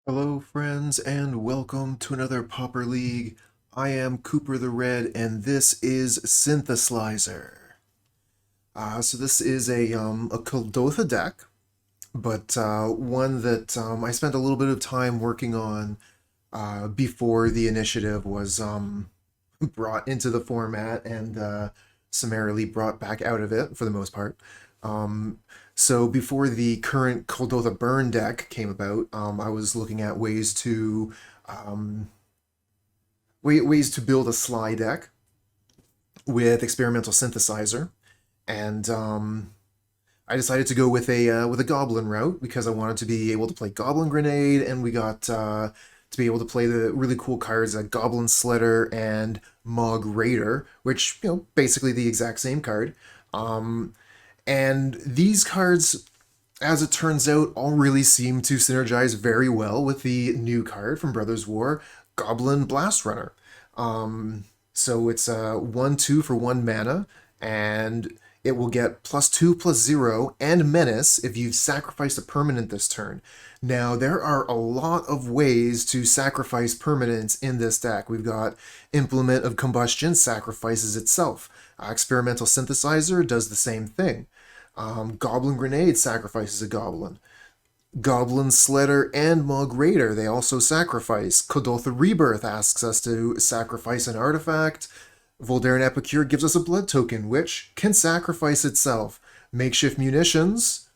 Hello, friends, and welcome to another Pauper League. I am Cooper the Red, and this is Syntheslizer. So this is a Kuldotha deck, but one that I spent a little bit of time working on before the initiative was brought into the format and summarily brought back out of it for the most part. Um, so before the current Kuldotha Burn deck came about, I was looking at um, ways to build a Sly deck with Experimental Synthesizer, and I decided to go with a Goblin route because I wanted to be able to play Goblin Grenade, and we got to be able to play the really cool cards like Goblin Sledder and Mogg Raider, which basically the exact same card. Um, and these cards, as it turns out, all really seem to synergize very well with the new card from Brothers War, Goblin Blast-Runner. So it's 1/2 for 1 mana, and it will get +2/+0 and Menace if you've sacrificed a permanent this turn. Now, there are a lot of ways to sacrifice permanents in this deck. We've got Implement of Combustion sacrifices itself. Experimental Synthesizer does the same thing. Goblin Grenade sacrifices a goblin. Goblin Sledder and Mogg Raider, they also sacrifice. Kuldotha Rebirth asks us to sacrifice an artifact. Voldaren Epicure gives us a blood token, which can sacrifice itself. Makeshift Munitions,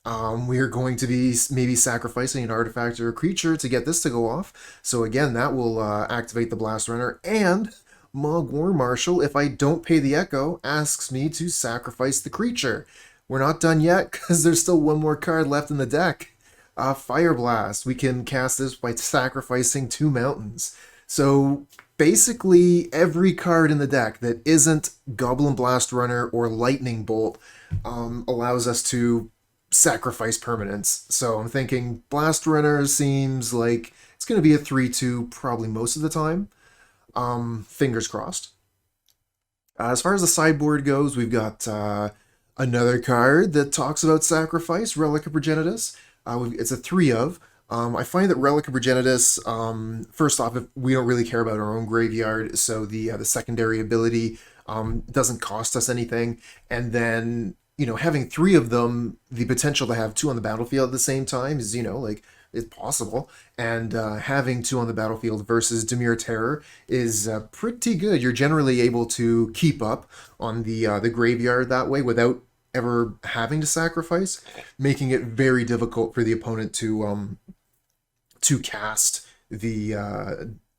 we are going to be maybe sacrificing an artifact or a creature to get this to go off. So again, that will activate the Blast Runner. And Mogg War Marshal, if I don't pay the Echo, asks me to sacrifice the creature. We're not done yet because there's still one more card left in the deck. Fireblast. We can cast this by sacrificing 2 mountains. So basically, every card in the deck that isn't Goblin Blast-Runner or Lightning Bolt allows us to sacrifice permanents. So I'm thinking Blast-Runner seems like it's going to be a 3/2 probably most of the time. Fingers crossed. As far as the sideboard goes, we've got another card that talks about sacrifice, Relic of Progenitus. It's a 3 of. I find that Relic of Progenitus, first off, if we don't really care about our own graveyard, so the secondary ability doesn't cost us anything. And then, having 3 of them, the potential to have 2 on the battlefield at the same time is, like, it's possible. And having 2 on the battlefield versus Dimir Terror is pretty good. You're generally able to keep up on the graveyard that way without ever having to sacrifice, making it very difficult for the opponent to cast the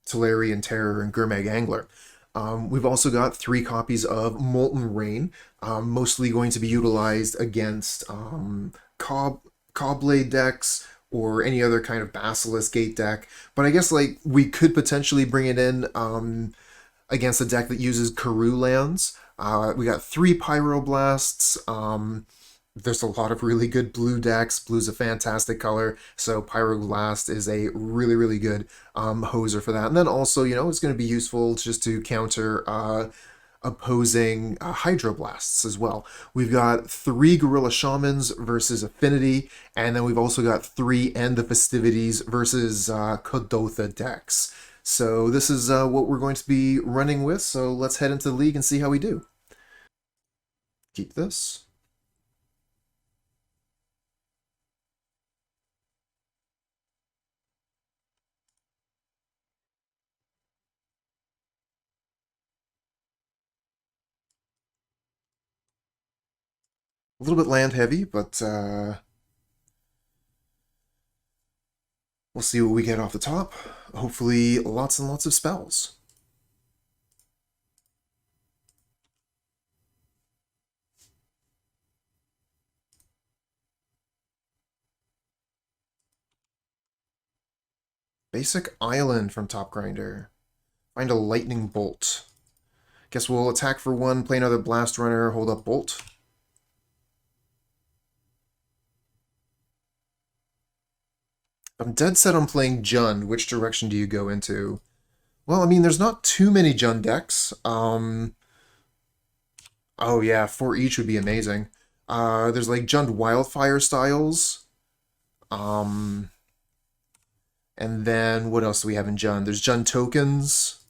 Tolarian Terror and Gurmag Angler. We've also got 3 copies of Molten Rain, mostly going to be utilized against Cobblade decks or any other kind of Basilisk Gate deck. But I guess like we could potentially bring it in against a deck that uses Karoo lands. We got 3 Pyroblasts. There's a lot of really good blue decks. Blue's a fantastic color, so Pyroblast is a really, really good hoser for that. And then also, it's going to be useful just to counter opposing Hydroblasts as well. We've got 3 Gorilla Shamans versus Affinity, and then we've also got 3 End the Festivities versus Kuldotha decks. So this is what we're going to be running with, so let's head into the league and see how we do. Keep this. A little bit land heavy, but we'll see what we get off the top. Hopefully lots and lots of spells. Basic Island from Top Grinder. Find a Lightning Bolt. Guess we'll attack for 1, play another Blast Runner, hold up Bolt. I'm dead set on playing Jund. Which direction do you go into? Well, I mean, there's not too many Jund decks. Oh yeah, 4 each would be amazing. There's like Jund Wildfire styles. Um, And then what else do we have in Jund? There's Jund tokens.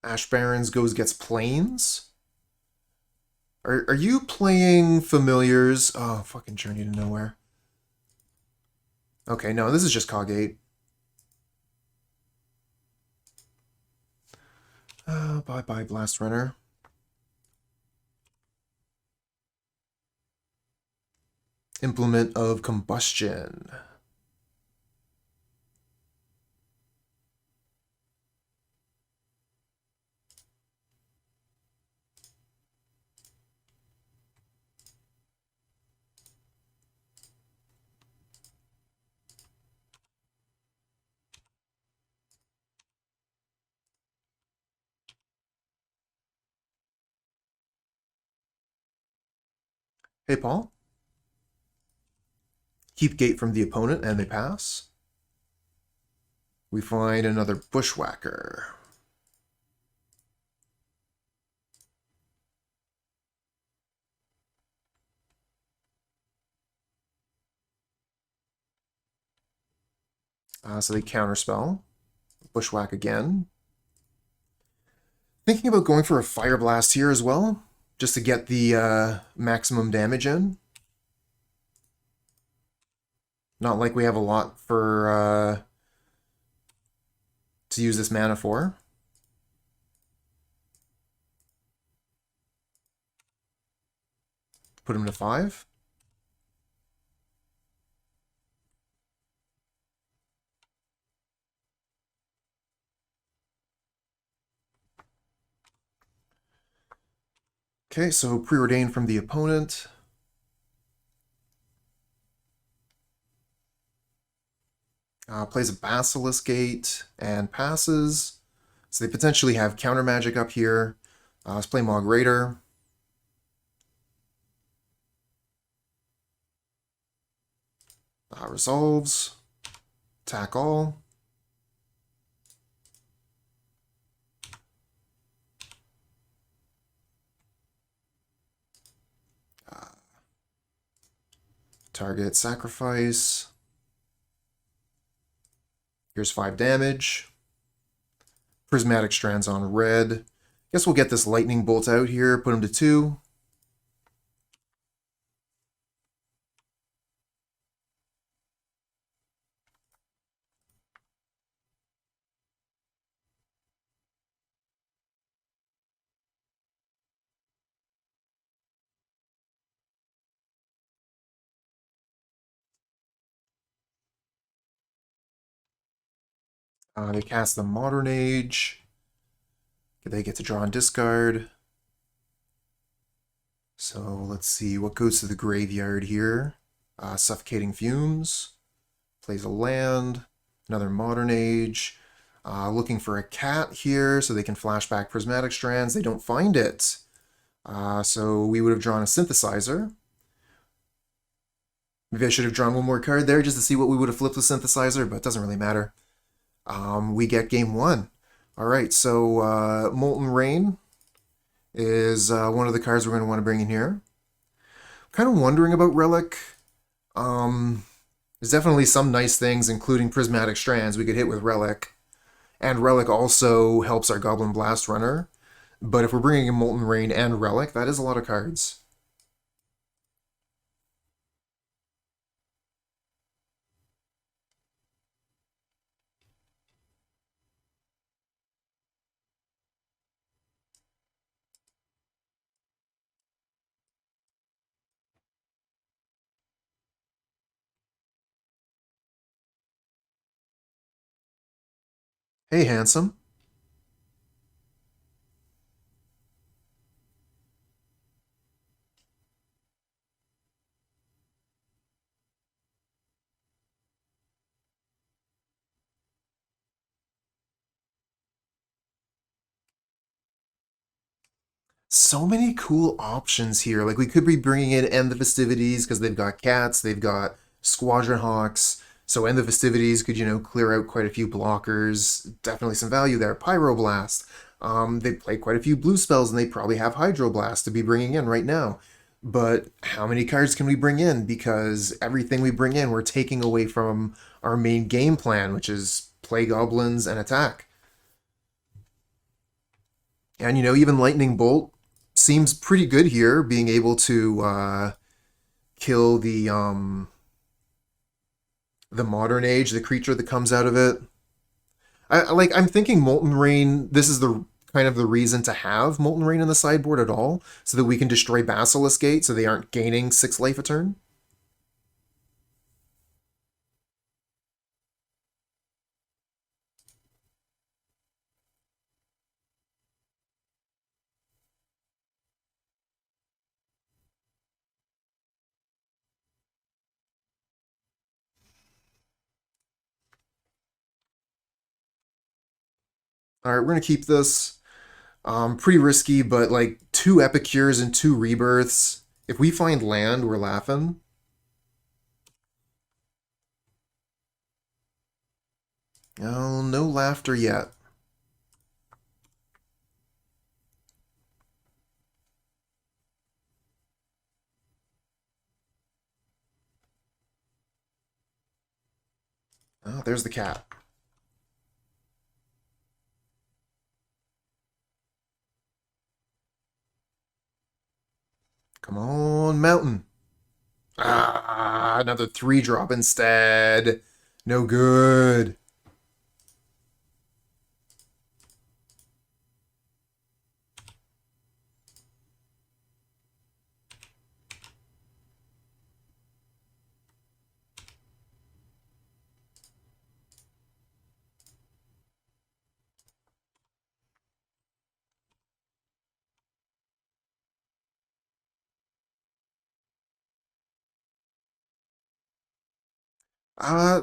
Ash Barrens gets planes. Are you playing familiars? Oh, fucking Journey to Nowhere. Okay, no, this is just Caw Gate. Bye-bye, Blast-Runner. Implement of Combustion. Hey, Paul. Keep gate from the opponent, and they pass. We find another Bushwhacker. So they counterspell. Bushwhack again. Thinking about going for a Fireblast here as well, just to get the maximum damage in. Not like we have a lot for to use this mana for. Put him to 5. Okay, so preordained from the opponent. Plays a Basilisk Gate and passes. So they potentially have counter magic up here. Let's play Mogg Raider. Resolves. Attack all. Target sacrifice. Here's 5 damage. Prismatic Strands on red. Guess we'll get this Lightning Bolt out here, put him to 2. They cast the Modern Age. They get to draw and discard. So let's see what goes to the graveyard here. Suffocating Fumes. Plays a land. Another Modern Age. Looking for a cat here so they can flashback Prismatic Strands. They don't find it. So we would have drawn a Synthesizer. Maybe I should have drawn one more card there just to see what we would have flipped with Synthesizer, but it doesn't really matter. We get game 1. All right, so Molten Rain is one of the cards we're going to want to bring in here. Kind of wondering about Relic. There's definitely some nice things, including Prismatic Strands we could hit with Relic. And Relic also helps our Goblin Blast-Runner. But if we're bringing in Molten Rain and Relic, that is a lot of cards. Hey, handsome. So many cool options here. Like, we could be bringing in End the Festivities because they've got cats, they've got Squadron Hawks. So End the Festivities could, clear out quite a few blockers. Definitely some value there. Pyroblast. They play quite a few blue spells, and they probably have Hydroblast to be bringing in right now. But how many cards can we bring in? Because everything we bring in, we're taking away from our main game plan, which is play goblins and attack. And, even Lightning Bolt seems pretty good here, being able to kill the Modern Age, the creature that comes out of it. I'm thinking Molten Rain, this is the kind of the reason to have Molten Rain in the sideboard at all, so that we can destroy Basilisk Gate so they aren't gaining 6 life a turn. Alright, we're going to keep this. Pretty risky, but like 2 Epicures and 2 Rebirths. If we find land, we're laughing. Oh, no laughter yet. Oh, there's the cat. Come on, Mountain. Ah, another 3-drop instead. No good.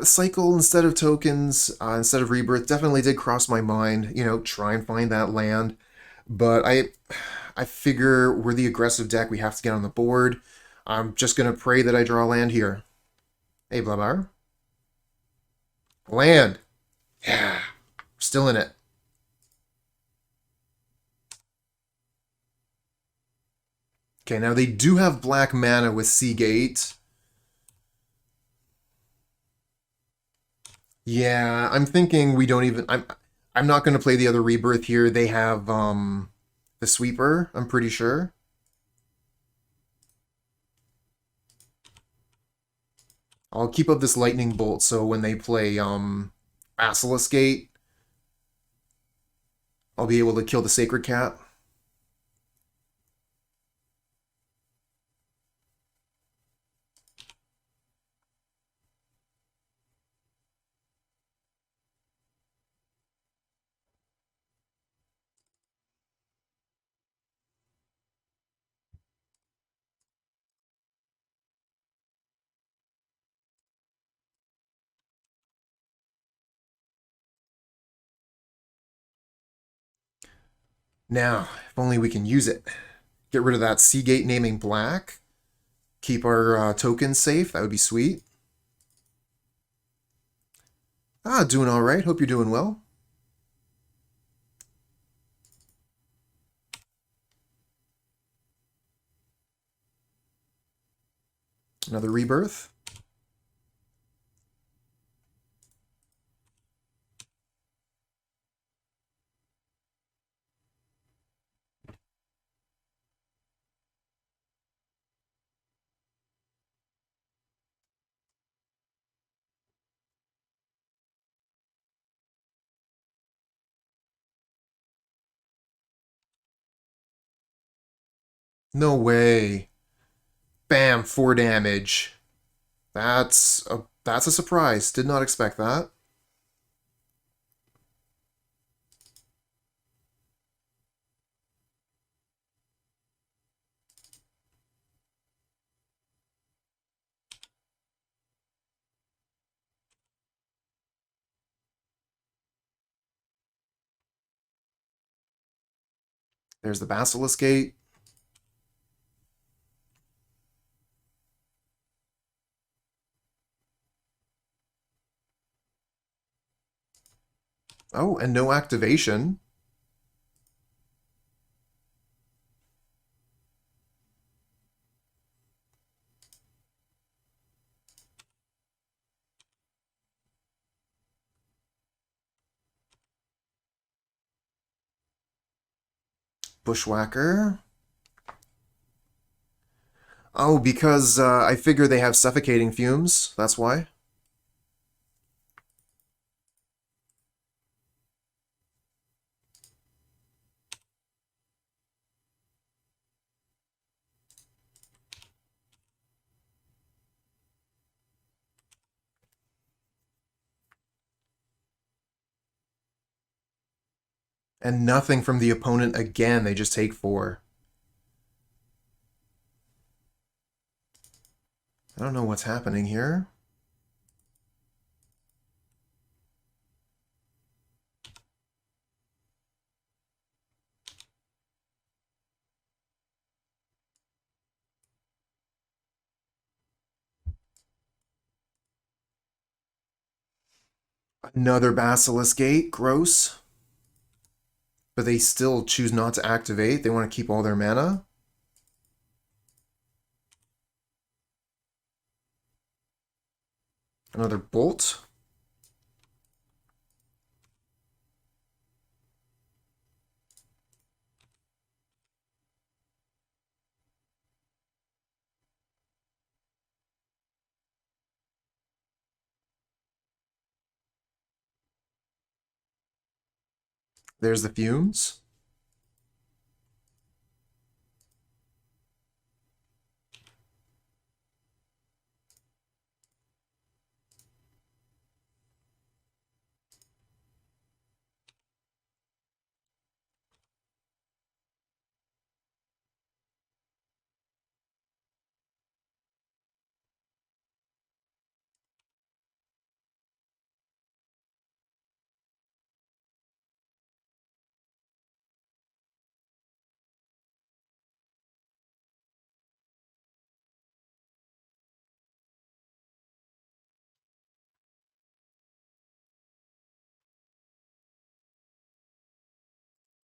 Cycle instead of tokens, instead of rebirth, definitely did cross my mind. Try and find that land, but I figure we're the aggressive deck. We have to get on the board. I'm just gonna pray that I draw land here. Hey, Blabar. Land. Yeah, we're still in it. Okay, now they do have black mana with Caw Gate. Yeah, I'm thinking we don't even. I'm not going to play the other rebirth here. They have the sweeper, I'm pretty sure. I'll keep up this lightning bolt so when they play Basilisk Gate, I'll be able to kill the Sacred Cat. Now, if only we can use it. Get rid of that Caw Gate naming black. Keep our tokens safe. That would be sweet. Doing all right. Hope you're doing well. Another rebirth. No way. Bam, 4 damage. That's a surprise. Did not expect that. There's the Basilisk Gate. Oh, and no activation. Bushwhacker. Oh, because I figure they have suffocating fumes. That's why. And nothing from the opponent again. They just take 4. I don't know what's happening here. Another Basilisk Gate. Gross. But they still choose not to activate. They want to keep all their mana. Another Bolt. There's the fumes.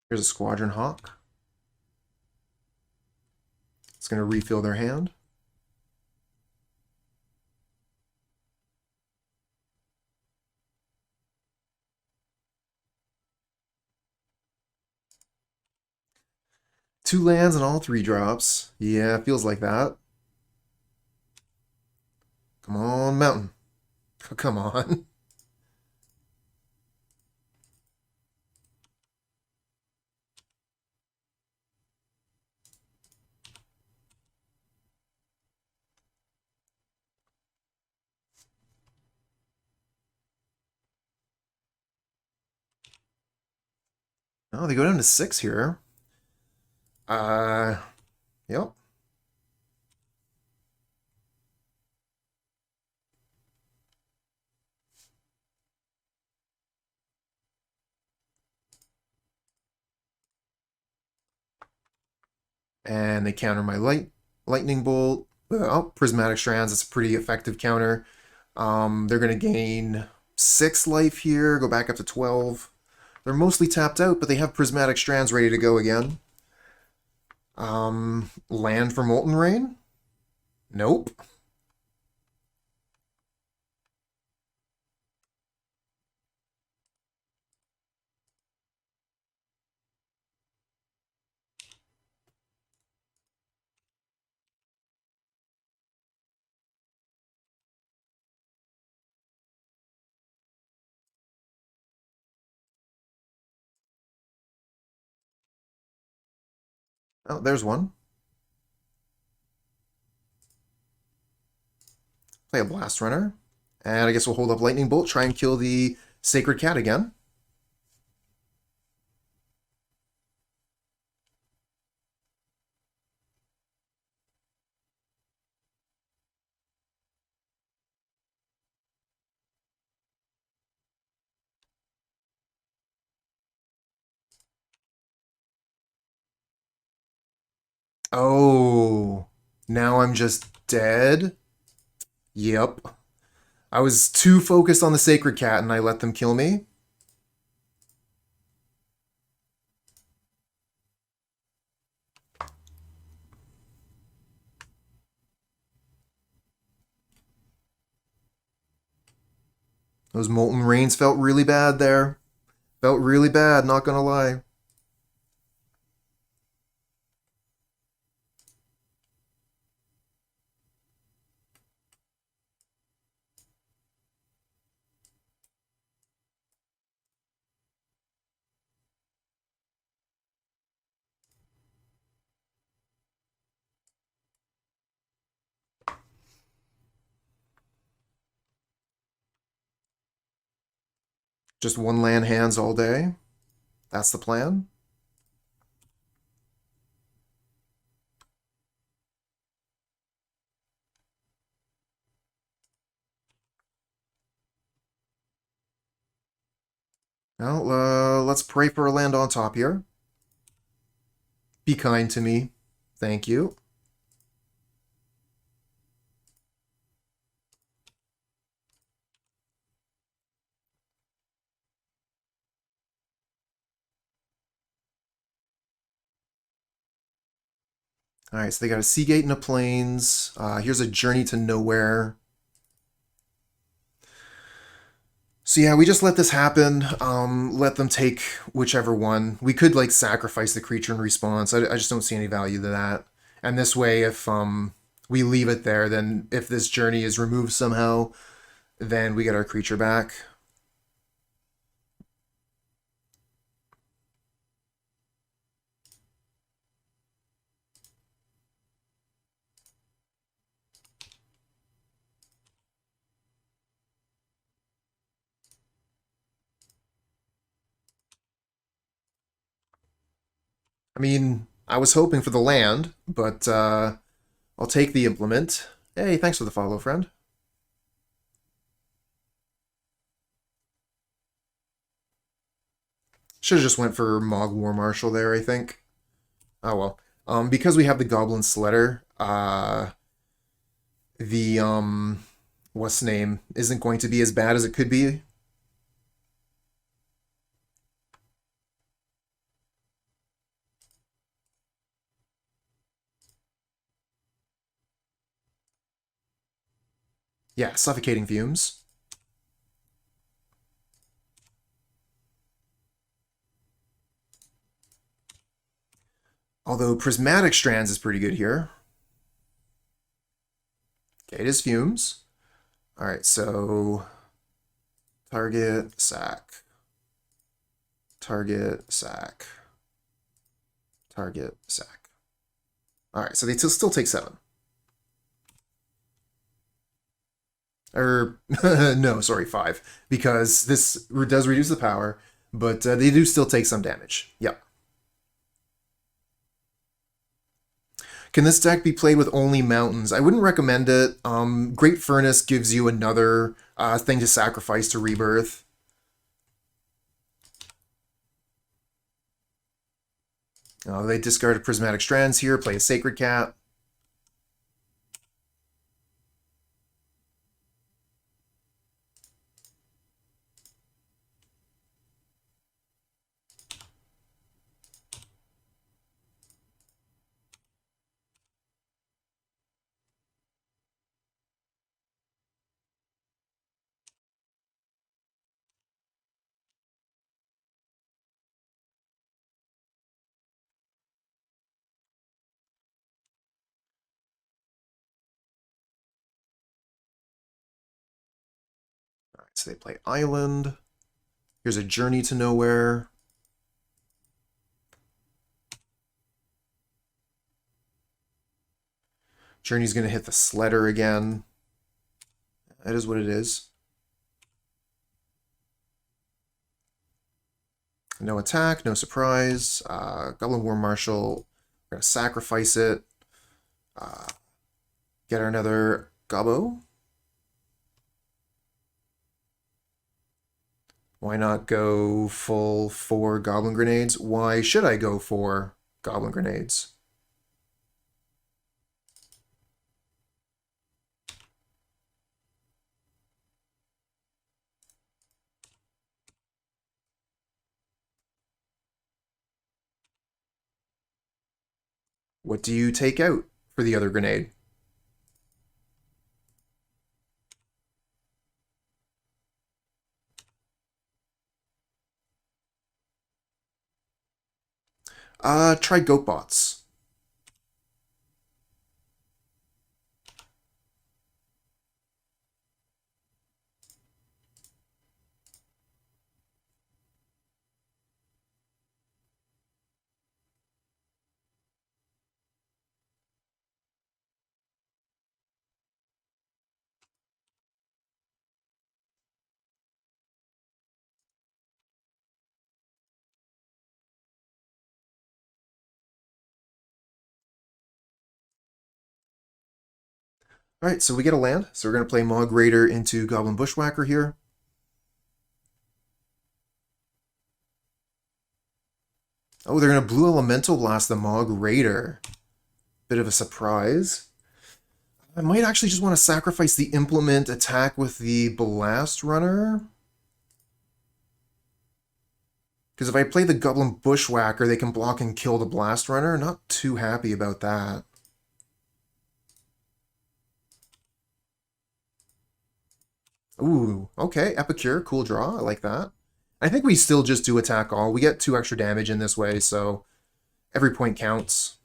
Here's a Squadron Hawk. It's going to refill their hand. Two lands and all 3 drops. Yeah, it feels like that. Come on, Mountain. Oh, come on. Oh, they go down to 6 here. Yep. And they counter my lightning bolt. Oh, prismatic strands. It's a pretty effective counter. They're going to gain 6 life here, go back up to 12. They're mostly tapped out, but they have prismatic strands ready to go again. Land for Molten Rain? Nope. Oh, there's one. Play a Blast Runner. And I guess we'll hold up Lightning Bolt, try and kill the Sacred Cat again. Oh, now I'm just dead? Yep. I was too focused on the Sacred Cat and I let them kill me. Those Molten Rains felt really bad there. Felt really bad, not gonna lie. Just one land hands all day. That's the plan. Well, let's pray for a land on top here. Be kind to me. Thank you. Alright, so they got a Sea Gate and a Plains. Here's a Journey to Nowhere. So yeah, we just let this happen. Let them take whichever one. We could like sacrifice the creature in response. I just don't see any value to that. And this way, if we leave it there, then if this journey is removed somehow, then we get our creature back. I mean, I was hoping for the land, but I'll take the implement. Hey, thanks for the follow, friend. Should have just went for Mogg War Marshal there, I think. Oh well. Because we have the Goblin Sledder, the what's name isn't going to be as bad as it could be. Yeah, suffocating fumes. Although Prismatic Strands is pretty good here. Okay, it is fumes. Alright, so target, sack. Target, sack. Target, sack. Alright, so they still take 7. Or, no, sorry, 5. Because this does reduce the power, but they do still take some damage. Yep. Can this deck be played with only mountains? I wouldn't recommend it. Great Furnace gives you another thing to sacrifice to Rebirth. They discarded Prismatic Strands here, play a Sacred Cat. All right, so they play Island. Here's a Journey to Nowhere. Journey's going to hit the Sledder again. That is what it is. No attack, no surprise. Goblin War Marshal, we're going to sacrifice it. Get another Gobbo. Why not go full 4 Goblin Grenades? Why should I go for Goblin Grenades? What do you take out for the other grenade? Try Goatbots. Alright, so we get a land. So we're going to play Mogg Raider into Goblin Bushwhacker here. Oh, they're going to Blue Elemental Blast the Mogg Raider. Bit of a surprise. I might actually just want to sacrifice the Implement attack with the Blast-Runner. Because if I play the Goblin Bushwhacker, they can block and kill the Blast-Runner. Not too happy about that. Ooh, okay, Epicure, cool draw, I like that. I think we still just do attack all. We get 2 extra damage in this way, so every point counts.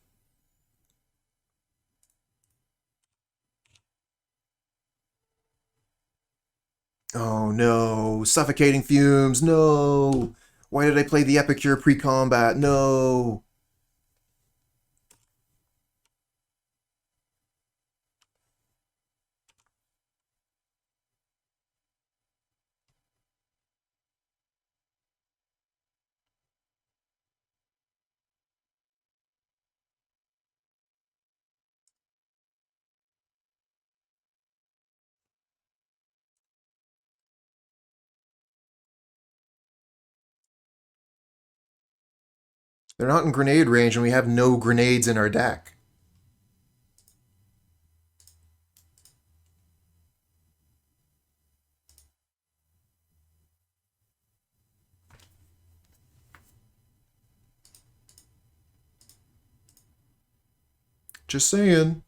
Oh no, Suffocating Fumes, no! Why did I play the Epicure pre-combat? No! They're not in grenade range, and we have no grenades in our deck. Just saying.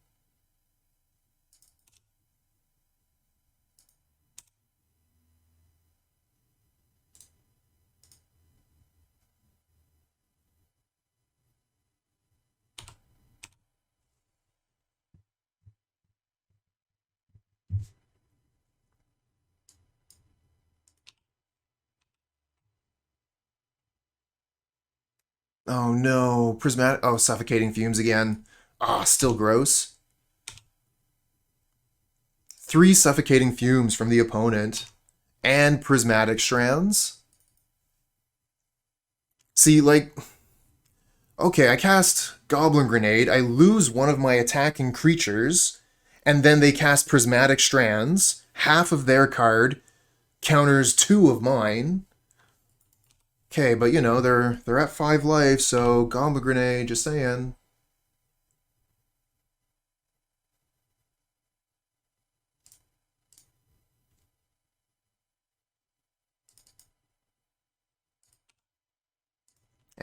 Oh no, Prismatic... Oh, Suffocating Fumes again. Ah, still gross. 3 Suffocating Fumes from the opponent. And Prismatic Strands. See, like... Okay, I cast Goblin Grenade, I lose one of my attacking creatures, and then they cast Prismatic Strands. Half of their card counters 2 of mine. Okay, but you know, they're at 5 life, so Goblin Grenade, just saying.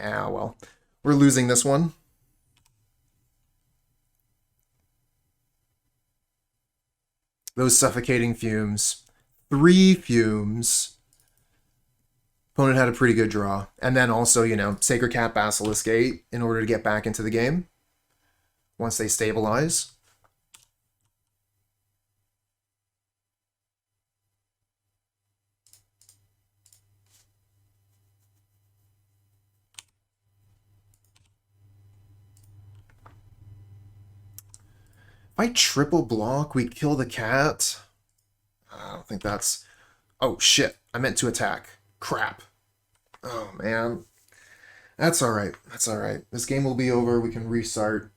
Ah, well. We're losing this one. Those Suffocating Fumes. 3 Fumes. Opponent had a pretty good draw. And then also, you know, Sacred Cat Basilisk Gate in order to get back into the game once they stabilize. If I triple block, we kill the cat. I don't think that's... Oh, shit. I meant to attack. Crap. Oh, man. That's alright. That's alright. This game will be over. We can restart.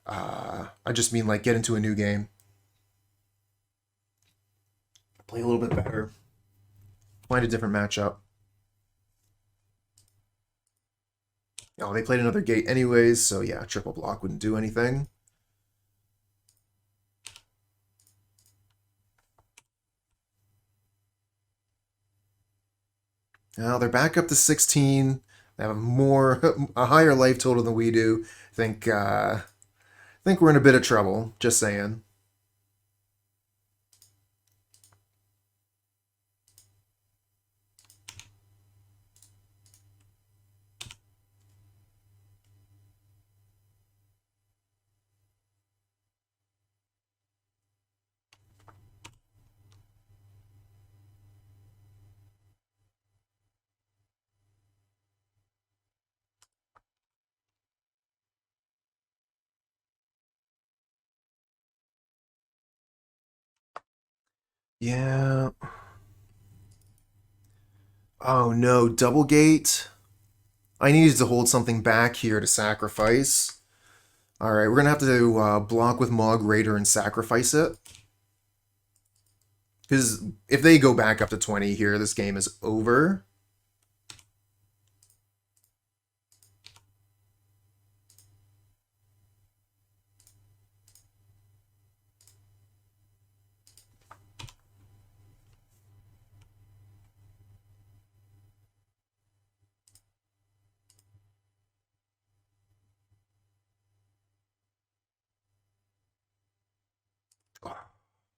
I just mean, like, get into a new game. Play a little bit better. Find a different matchup. Oh, they played another gate anyways, so yeah, triple block wouldn't do anything. Now they're back up to 16. They have a higher life total than we do. Think we're in a bit of trouble. Just saying. Yeah. Oh no, double gate. I needed to hold something back here to sacrifice. Alright, we're gonna have to block with Mogg Raider and sacrifice it. Because if they go back up to 20 here, this game is over.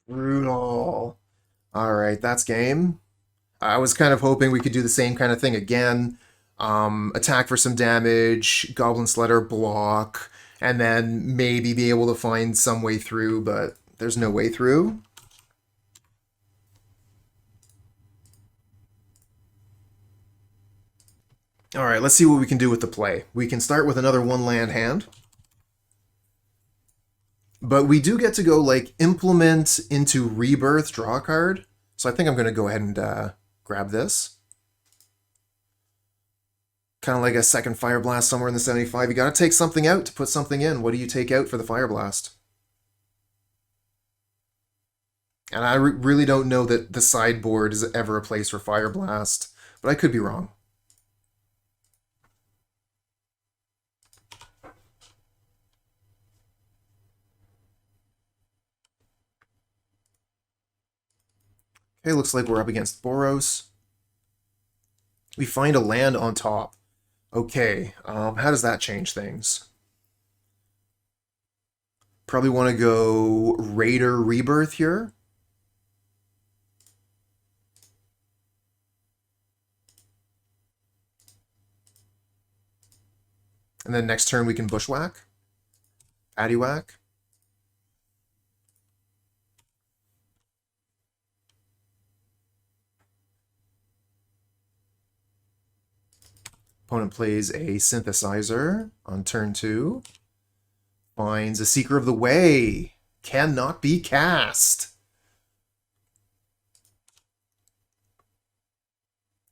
Brutal. All right, that's game. I was kind of hoping we could do the same kind of thing again. Attack for some damage, Goblin Sledder block, and then maybe be able to find some way through, but there's no way through. All right, let's see what we can do with the play. We can start with another one land hand. But we do get to go, like, implement into Rebirth, draw a card. So I think I'm going to go ahead and grab this. Kind of like a second Fireblast somewhere in the 75. You got to take something out to put something in. What do you take out for the Fireblast? And I really don't know that the sideboard is ever a place for Fireblast, but I could be wrong. Okay, looks like we're up against Boros. We find a land on top. Okay, how does that change things? Probably want to go Raider Rebirth here. And then next turn we can Bushwhack. Paddywhack. Opponent plays a Synthesizer on turn 2. Finds a Seeker of the Way. Cannot be cast.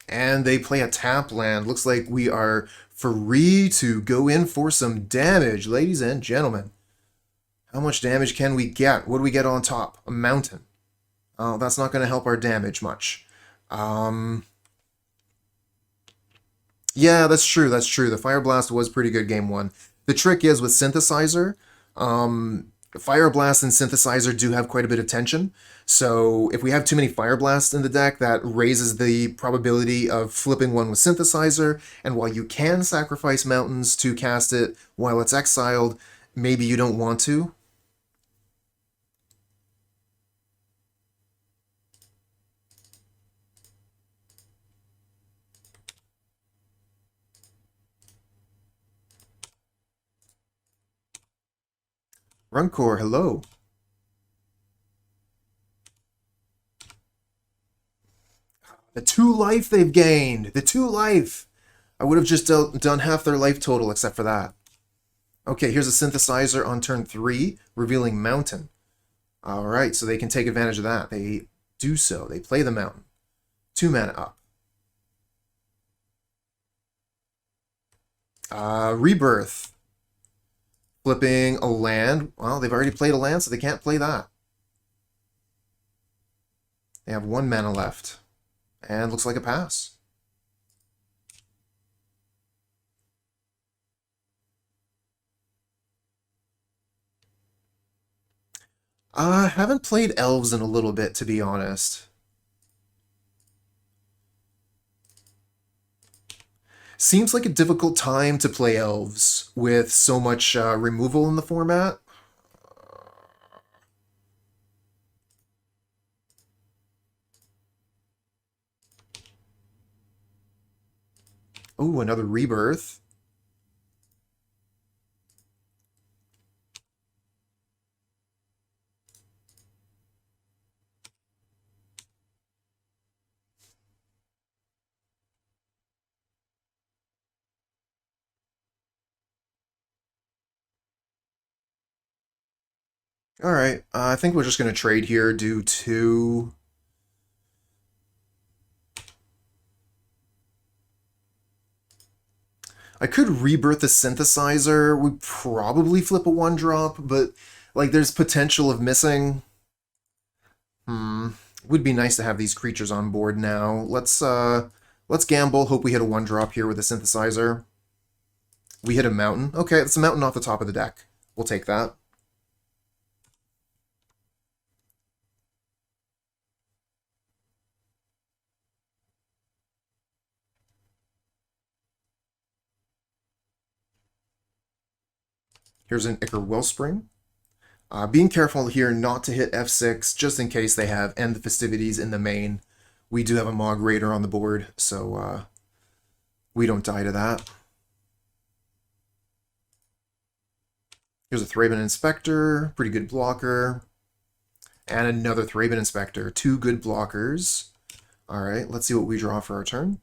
And they play a tap land. Looks like we are free to go in for some damage, ladies and gentlemen. How much damage can we get? What do we get on top? A mountain. Oh, that's not going to help our damage much. Yeah, that's true. That's true. The Fireblast was pretty good game 1. The trick is with Synthesizer, Fireblast and Synthesizer do have quite a bit of tension. So if we have too many Fireblasts in the deck, that raises the probability of flipping one with Synthesizer. And while you can sacrifice mountains to cast it while it's exiled, maybe you don't want to. Runcore, hello. The 2 life they've gained. The 2 life. I would have just done half their life total except for that. Okay, here's a Synthesizer on turn 3, revealing Mountain. Alright, so they can take advantage of that. They do so. They play the Mountain. 2 mana up. Rebirth. Flipping a land. Well, they've already played a land, so they can't play that. They have 1 mana left. And looks like a pass. I haven't played Elves in a little bit, to be honest. Seems like a difficult time to play Elves with so much removal in the format. Oh, another Rebirth. Alright, I think we're just going to trade here due to... I could Rebirth the Synthesizer. We'd probably flip a 1-drop, but like there's potential of missing. Would be nice to have these creatures on board now. Let's gamble. Hope we hit a 1-drop here with a synthesizer. We hit a mountain. Okay, it's a mountain off the top of the deck. We'll take that. Here's an Ichor Wellspring. Being careful here not to hit F6, just in case they have End the Festivities in the main. We do have a Mogg Raider on the board, so we don't die to that. Here's a Thraben Inspector, pretty good blocker. And another Thraben Inspector, 2 good blockers. Alright, let's see what we draw for our turn.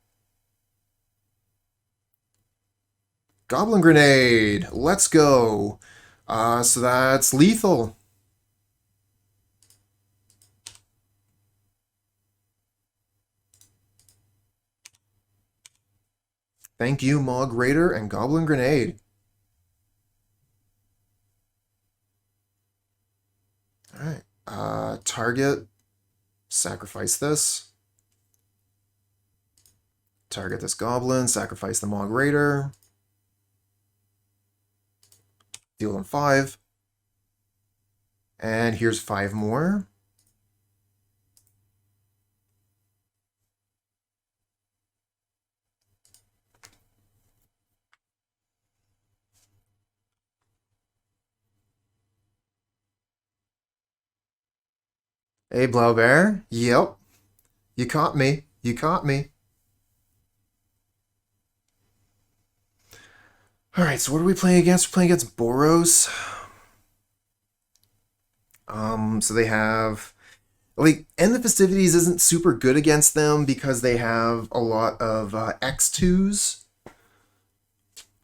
Goblin Grenade, let's go. So that's lethal. Thank you, Mogg Raider and Goblin Grenade. Alright, target, sacrifice this. Target this Goblin, sacrifice the Mogg Raider. Deal them 5. And here's 5 more. Hey, Blaubear. Yep. You caught me. You caught me. Alright, so what are we playing against? We're playing against Boros. So they have... Like, End the Festivities isn't super good against them because they have a lot of X2s.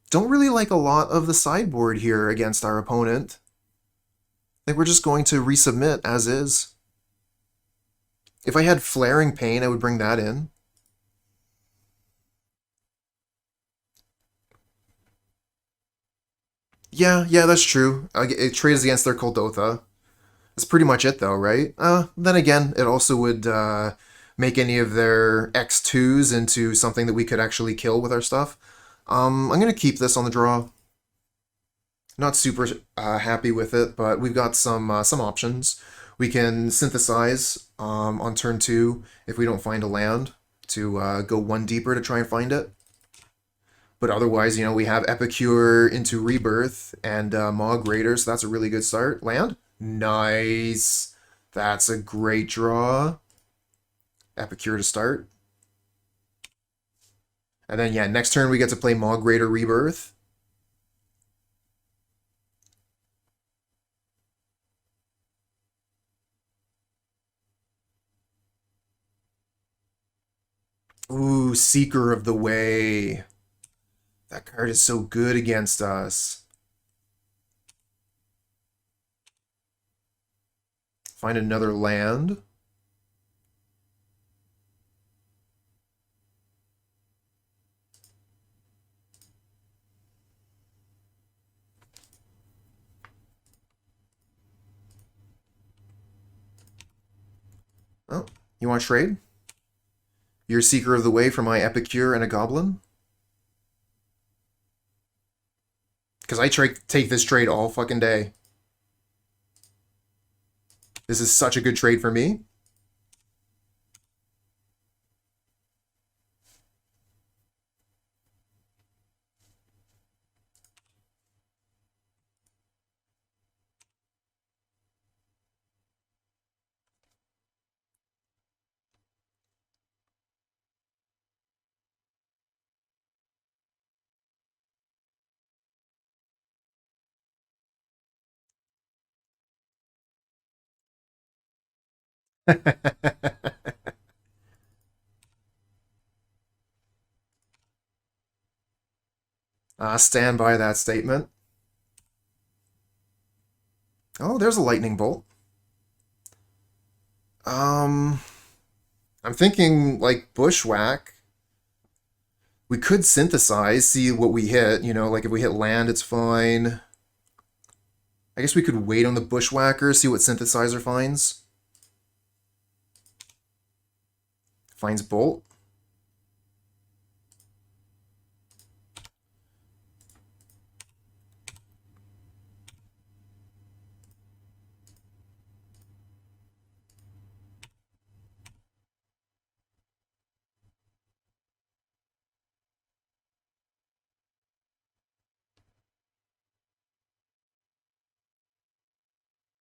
Don't really like a lot of the sideboard here against our opponent. I think we're just going to resubmit as is. If I had Flaring Pain, I would bring that in. Yeah, that's true. It trades against their Kuldotha. That's pretty much it, though, right? Then again, it also would make any of their X2s into something that we could actually kill with our stuff. I'm going to keep this on the draw. Not super happy with it, but we've got some options. We can synthesize on turn 2 if we don't find a land to go 1 deeper to try and find it. But otherwise, you know, we have Epicure into Rebirth and Mogg Raider, so that's a really good start. Land? Nice. That's a great draw. Epicure to start. And then, yeah, next turn we get to play Mogg Raider Rebirth. Ooh, Seeker of the Way. That card is so good against us. Find another land. Oh, you want to trade? You're Seeker of the Way for my Epicure and a Goblin? Because I take this trade all fucking day. This is such a good trade for me. Stand by that statement. Oh, there's a lightning bolt. I'm thinking, like, Bushwhack. We could synthesize, see what we hit. You know, like, if we hit land, it's fine. I guess we could wait on the Bushwhacker, see what Synthesizer finds. Finds Bolt.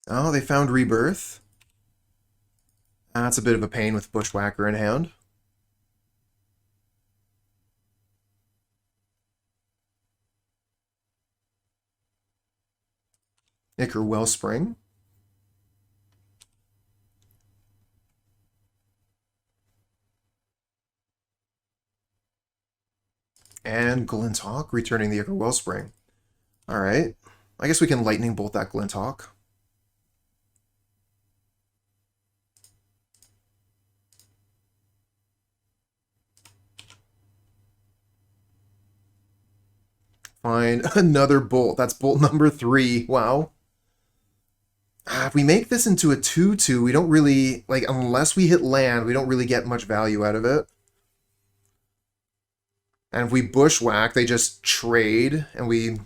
Oh, they found Rebirth. That's a bit of a pain with Bushwhacker in hand. Ichor Wellspring. And Glinthawk, returning the Ichor Wellspring. Alright. I guess we can Lightning Bolt that Glinthawk. Fine. Another Bolt. That's Bolt number 3. Wow. If we make this into a 2-2, we don't really, like, unless we hit land, we don't really get much value out of it. And if we Bushwhack, they just trade, and we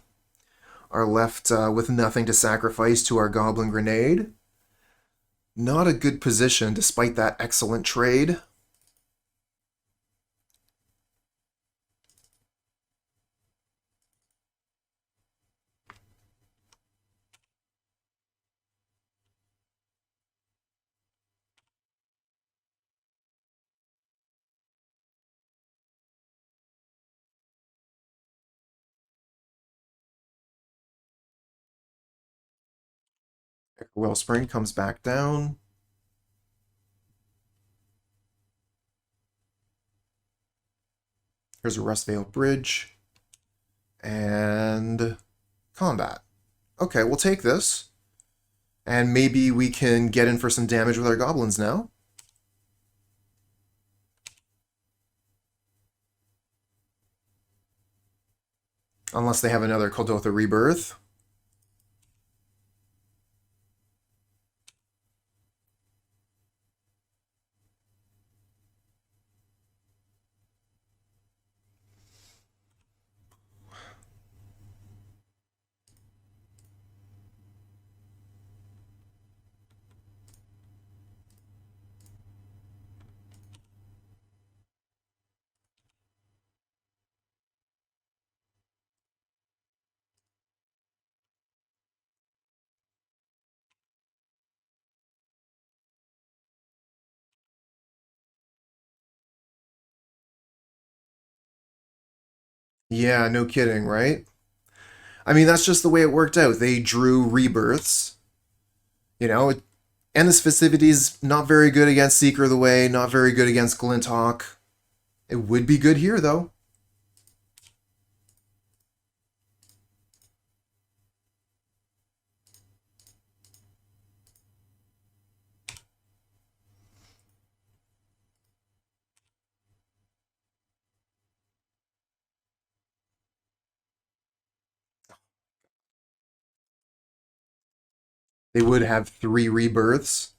are left with nothing to sacrifice to our Goblin Grenade. Not a good position, despite that excellent trade. Wellspring comes back down. Here's a Rustvale Bridge. And combat. Okay, we'll take this. And maybe we can get in for some damage with our goblins now. Unless they have another Kuldotha Rebirth. Yeah, no kidding, right? I mean, that's just the way it worked out. They drew Rebirths. You know, End the Festivities, not very good against Seeker of the Way, not very good against Glinthawk. It would be good here, though. They would have 3 Rebirths.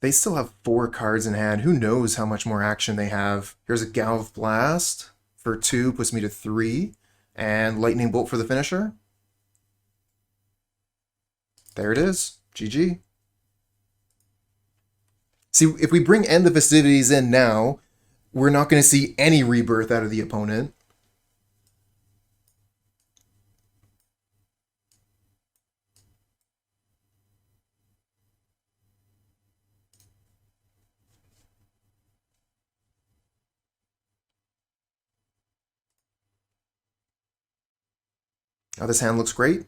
They still have 4 cards in hand. Who knows how much more action they have. Here's a Galv Blast for 2, puts me to 3. And Lightning Bolt for the finisher. There it is. GG. See, if we bring End the Festivities in now, we're not going to see any rebirth out of the opponent. Oh, this hand looks great.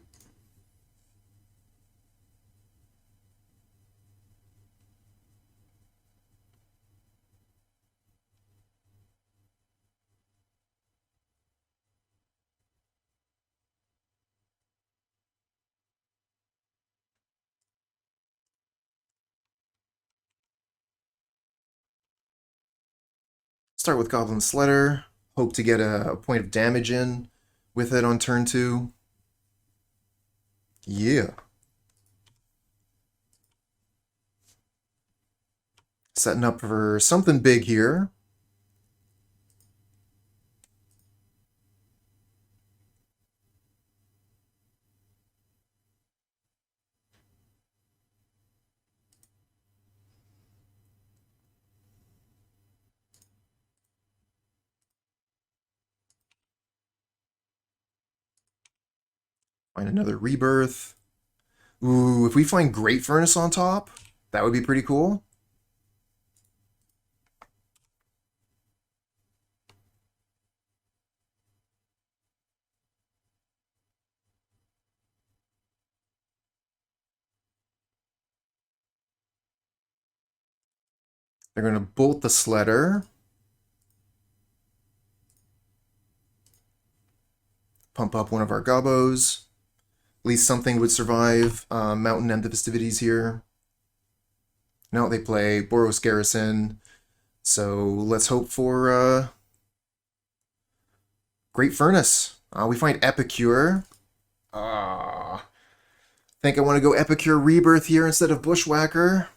Start with Goblin Sledder. Hope to get a point of damage in with it on turn 2. Yeah. Setting up for something big here. Find another rebirth. Ooh, if we find Great Furnace on top, that would be pretty cool. They're going to bolt the Sledder. Pump up one of our Gobbos. At least something would survive. Mountain End the Festivities here. No, they play Boros Garrison. So let's hope for Great Furnace. We find Epicure. Think I want to go Epicure Rebirth here instead of Bushwhacker.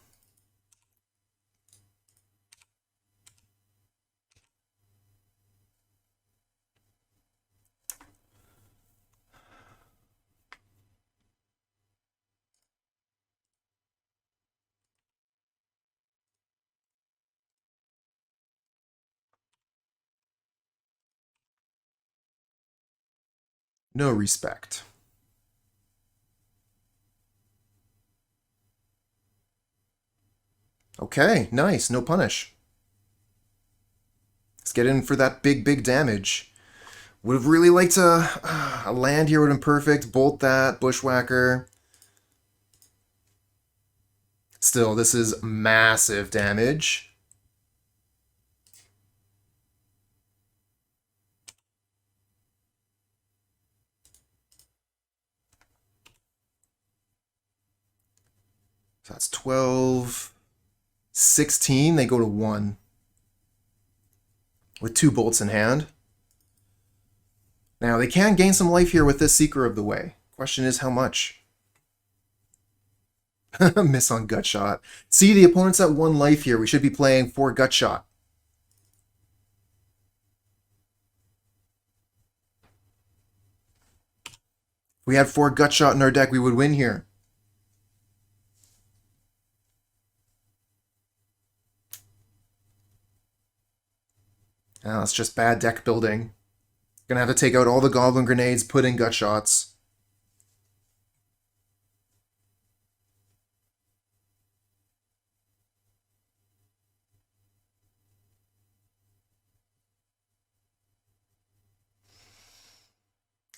No respect. Okay, nice. No punish. Let's get in for that big damage. Would have really liked a land here would have been perfect. Bolt that, Bushwhacker. Still, this is massive damage. So that's 12, 16. They go to 1. With 2 bolts in hand. Now, they can gain some life here with this Seeker of the Way. Question is how much? Miss on Gutshot. See, the opponent's at 1 life here. We should be playing 4 Gutshot. If we had 4 Gutshot in our deck, we would win here. Now, it's just bad deck building. Gonna have to take out all the Goblin Grenades, put in Gutshots.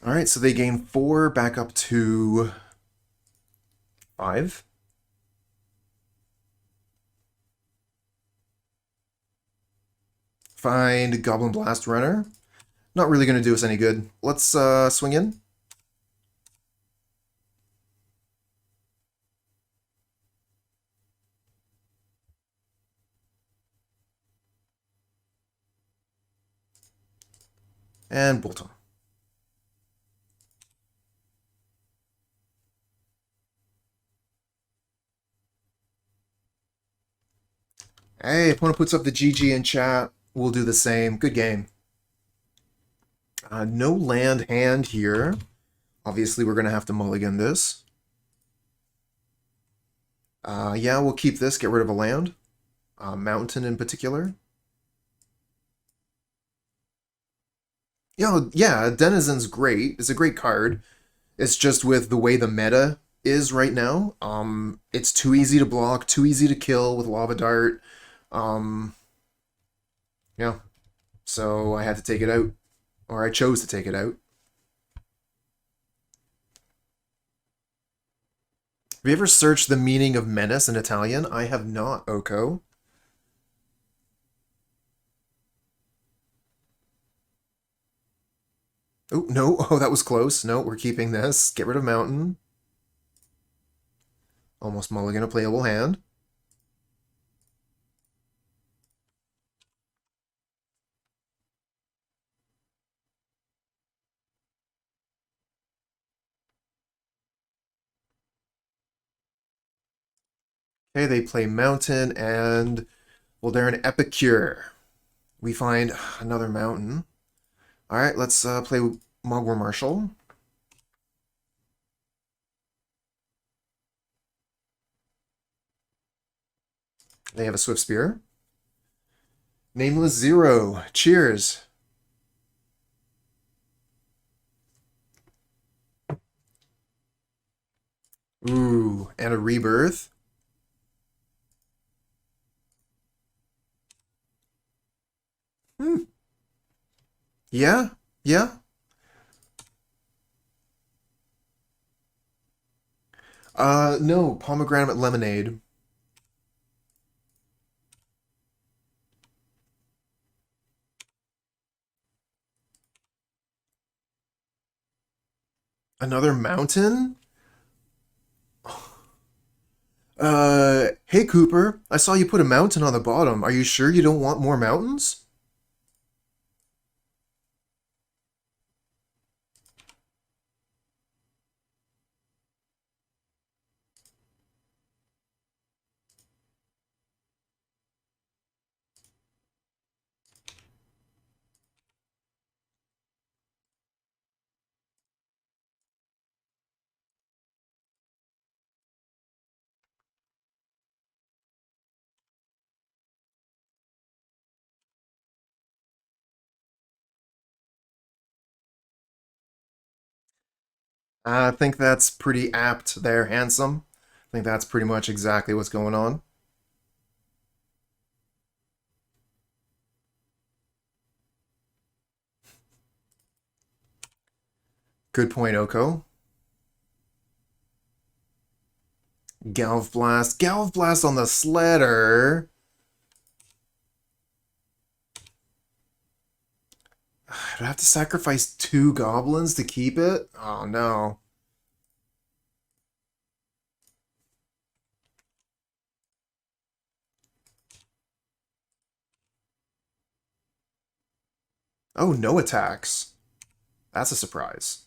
Alright, so they gain 4, back up to 5. Find Goblin Blast-Runner. Not really going to do us any good. Let's swing in. And bolt him. Hey, opponent puts up the GG in chat. We'll do the same. Good game. No land hand here. Obviously, we're going to have to mulligan this. Yeah, we'll keep this, get rid of a land. Mountain in particular. Yeah, Denizen's great. It's a great card. It's just with the way the meta is right now. It's too easy to block, too easy to kill with Lava Dart. Um, yeah, so I had to take it out, or I chose to take it out. Have you ever searched the meaning of menace in Italian? I have not, Oko. Oh, no. Oh, that was close. No, we're keeping this. Get rid of mountain. Almost mulligan a playable hand. Okay, they play mountain and Voldaren Epicure. We find another mountain. All right, let's play Mogg War Marshal. They have a Swift Spear. Nameless Zero. Cheers. Ooh, and a Rebirth. Hmm. Yeah, yeah. No, Pomegranate Lemonade. Another mountain? Hey Cooper, I saw you put a mountain on the bottom. Are you sure you don't want more mountains? I think that's pretty apt there, handsome. I think that's pretty much exactly what's going on. Good point, Oko. Galv Blast. Galv Blast on the Sledder. Do I have to sacrifice 2 goblins to keep it? Oh no. Oh, no attacks. That's a surprise.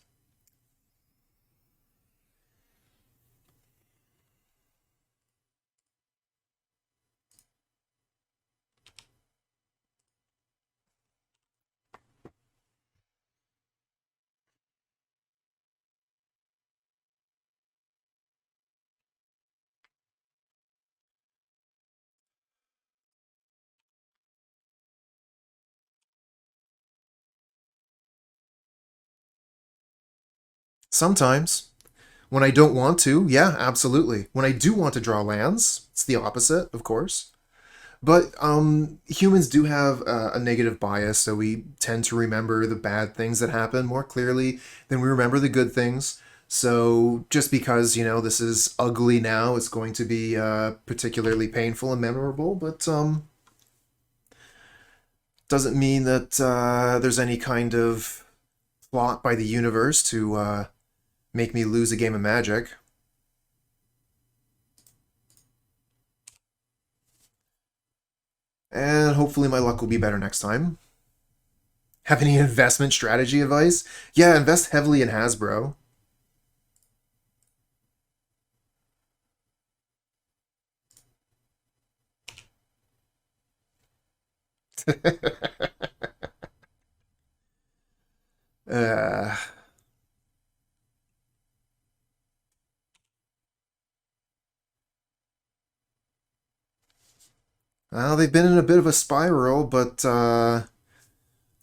Sometimes. When I don't want to, yeah, absolutely. When I do want to draw lands, it's the opposite, of course. But humans do have a negative bias, so we tend to remember the bad things that happen more clearly than we remember the good things. So just because, this is ugly now, it's going to be particularly painful and memorable, but doesn't mean that there's any kind of plot by the universe to make me lose a game of Magic. And hopefully my luck will be better next time. Have any investment strategy advice? Yeah, invest heavily in Hasbro. uh, Well, they've been in a bit of a spiral, but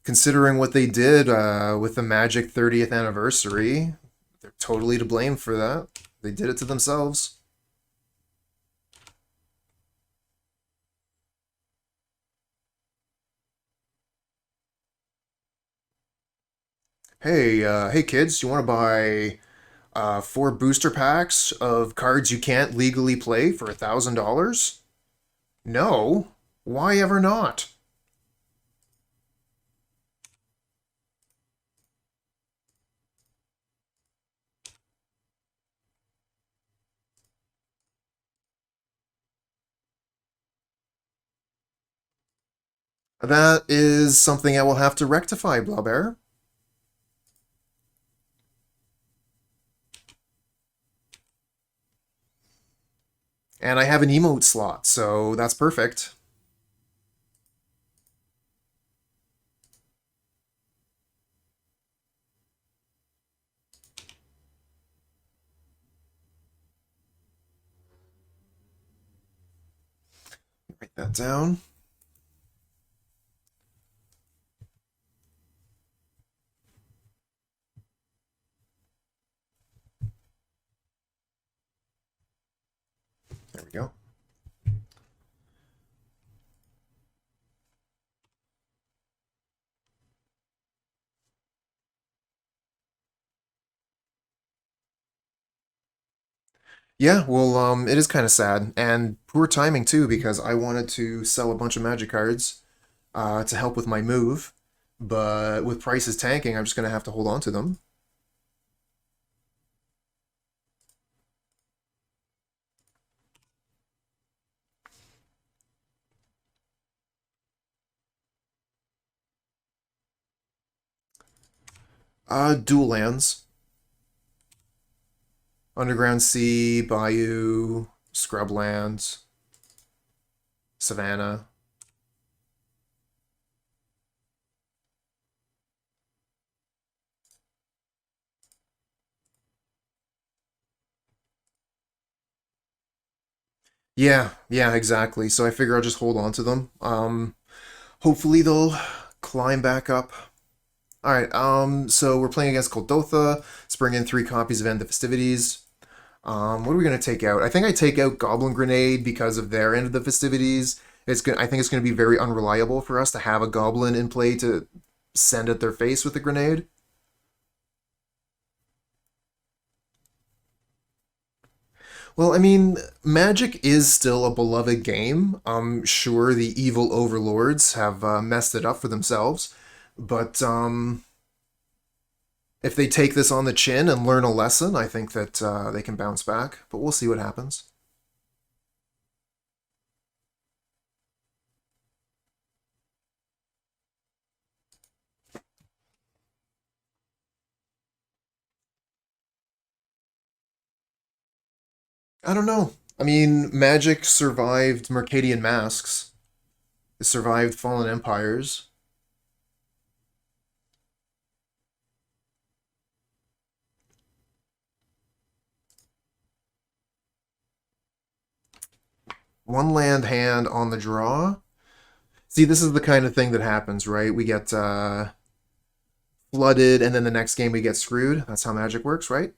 considering what they did with the Magic 30th anniversary, they're totally to blame for that. They did it to themselves. Hey kids, you want to buy 4 booster packs of cards you can't legally play for $1,000? No. Why ever not? That is something I will have to rectify, Blaubear. And I have an emote slot, so that's perfect. Write that down. There we go. Yeah, well, it is kind of sad and poor timing too because I wanted to sell a bunch of Magic cards to help with my move, but with prices tanking, I'm just gonna have to hold on to them. Dual lands, Underground Sea, Bayou, Scrublands, Savannah. Yeah, exactly. So I figure I'll just hold on to them. Hopefully they'll climb back up. All right. So we're playing against Kuldotha. Let's bring in 3 copies of End the Festivities. What are we gonna take out? I think I take out Goblin Grenade because of their End of the Festivities. I think it's gonna be very unreliable for us to have a Goblin in play to send at their face with a grenade. Well, I mean, Magic is still a beloved game. I'm sure the evil overlords have messed it up for themselves, but if they take this on the chin and learn a lesson, I think that they can bounce back. But we'll see what happens. I don't know. I mean, Magic survived Mercadian Masks. It survived Fallen Empires. One land hand on the draw. See, this is the kind of thing that happens, right? We get flooded, and then the next game we get screwed. That's how Magic works, right?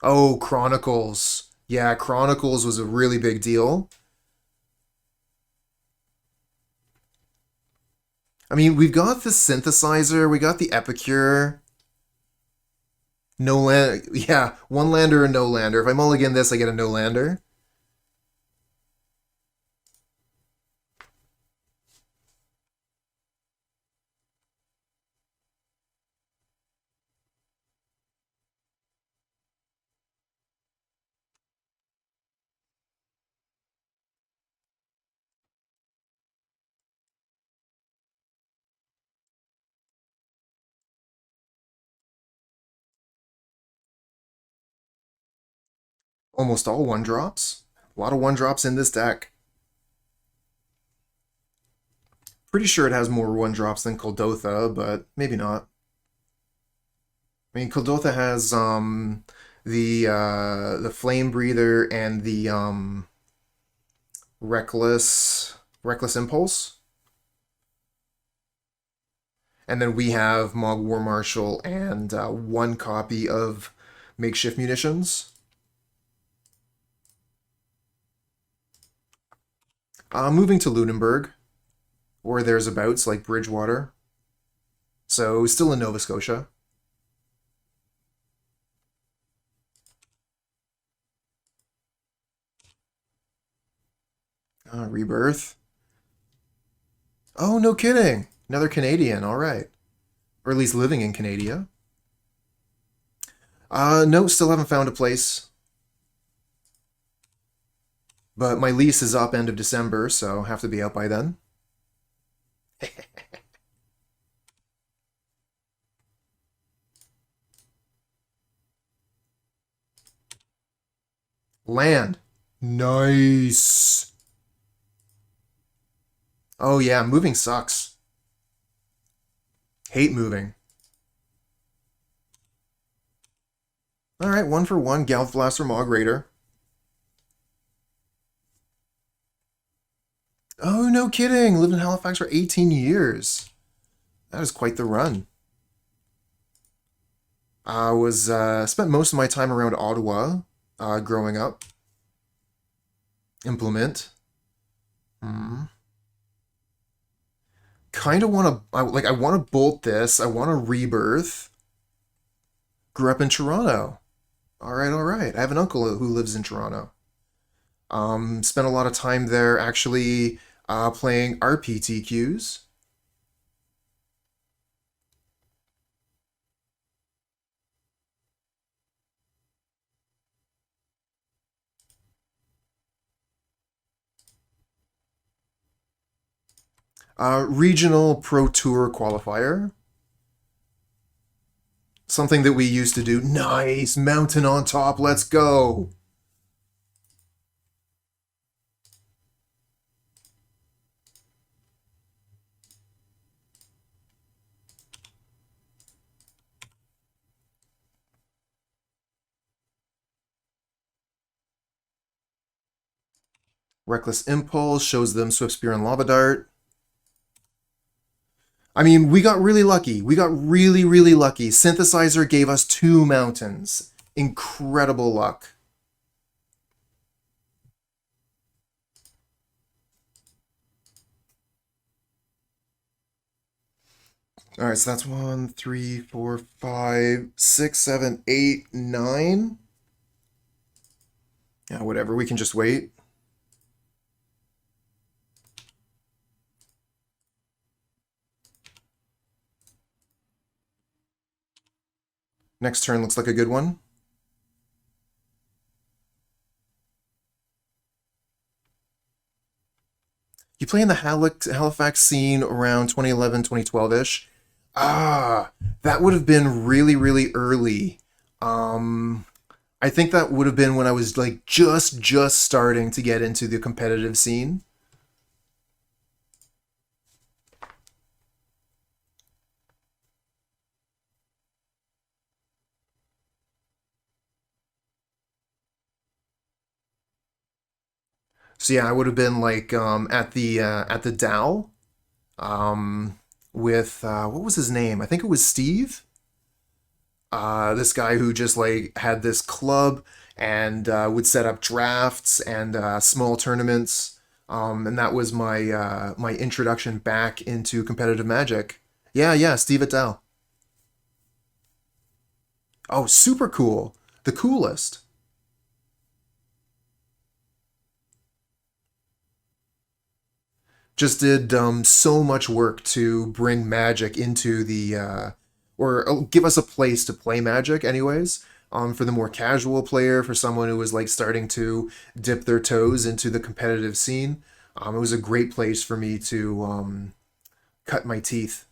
Oh, Chronicles. Yeah, Chronicles was a really big deal. I mean, we've got the Synthesizer, we got the Epicure. No land, yeah, one lander or no lander. If I mulligan this, I get a no lander. Almost all one drops. A lot of one drops in this deck. Pretty sure it has more one drops than Kuldotha, but maybe not. I mean, Kuldotha has the Flame Breather and the Reckless Impulse. And then we have Mogg War Marshal and one copy of Makeshift Munitions. Moving to Lunenburg, or thereabouts, like Bridgewater. So still in Nova Scotia. Rebirth. Oh, no kidding. Another Canadian, all right. Or at least living in Canada. No, still haven't found a place. But my lease is up end of December, so have to be out by then. Land. Nice. Oh yeah, moving sucks. Hate moving. Alright, 1-for-1, Galvblast or Mogg Raider. Oh, no kidding! Lived in Halifax for 18 years. That was quite the run. I was spent most of my time around Ottawa growing up. Implement. Kind of want to, I want to bolt this. I want to rebirth. Grew up in Toronto. All right, all right. I have an uncle who lives in Toronto. Spent a lot of time there actually playing RPTQs. Regional Pro Tour qualifier. Something that we used to do. Nice! Mountain on top, let's go! Reckless Impulse shows them Swift Spear and Lava Dart. I mean, we got really lucky. We got really, really lucky. Synthesizer gave us 2 mountains. Incredible luck. All right, so that's 1, 3, 4, 5, 6, 7, 8, 9. Yeah, whatever. We can just wait. Next turn looks like a good one. You play in the Halifax scene around 2011, 2012-ish. Ah, that would have been really, really early. I think that would have been when I was like just starting to get into the competitive scene. So yeah, I would have been like at the Dow with what was his name? I think it was Steve. This guy who just like had this club and would set up drafts and small tournaments. And that was my my introduction back into competitive Magic. Yeah, yeah, Steve Attell. Oh, super cool. The coolest. Just did so much work to bring Magic into the or give us a place to play Magic anyways. For the more casual player, for someone who was like starting to dip their toes into the competitive scene, it was a great place for me to cut my teeth.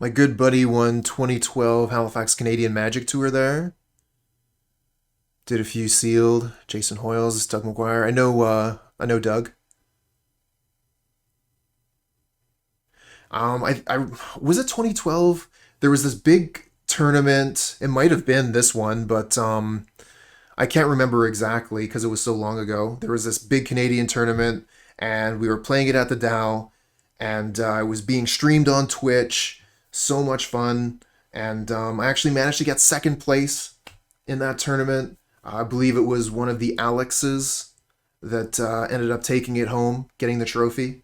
My good buddy won 2012 Halifax Canadian Magic Tour there. Did a few sealed. Jason Hoyles, Doug McGuire. I know Doug. I was it 2012. There was this big tournament. It might have been this one, but I can't remember exactly because it was so long ago. There was this big Canadian tournament, and we were playing it at the Dow, and it was being streamed on Twitch. So much fun, and I actually managed to get second place in that tournament. I believe it was one of the Alexes that ended up taking it home, getting the trophy.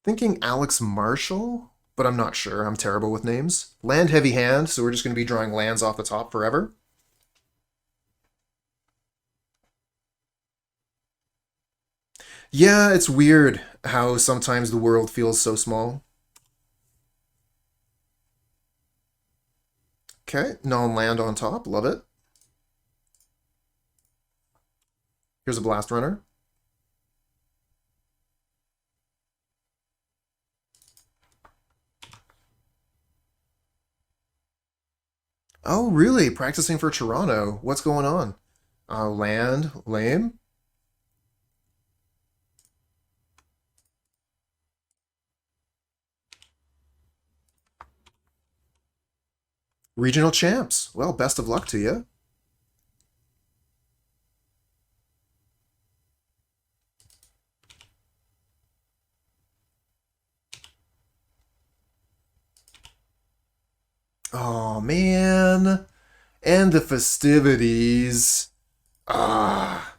Thinking Alex Marshall, but I'm not sure. I'm terrible with names. Land heavy hand, so we're just going to be drawing lands off the top forever. Yeah, it's weird how sometimes the world feels so small. Okay, non-land on top. Love it. Here's a Blast-Runner. Oh, really? Practicing for Toronto. What's going on? Land. Lame. Regional champs. Well, best of luck to you. Oh, man. And the festivities. Ah.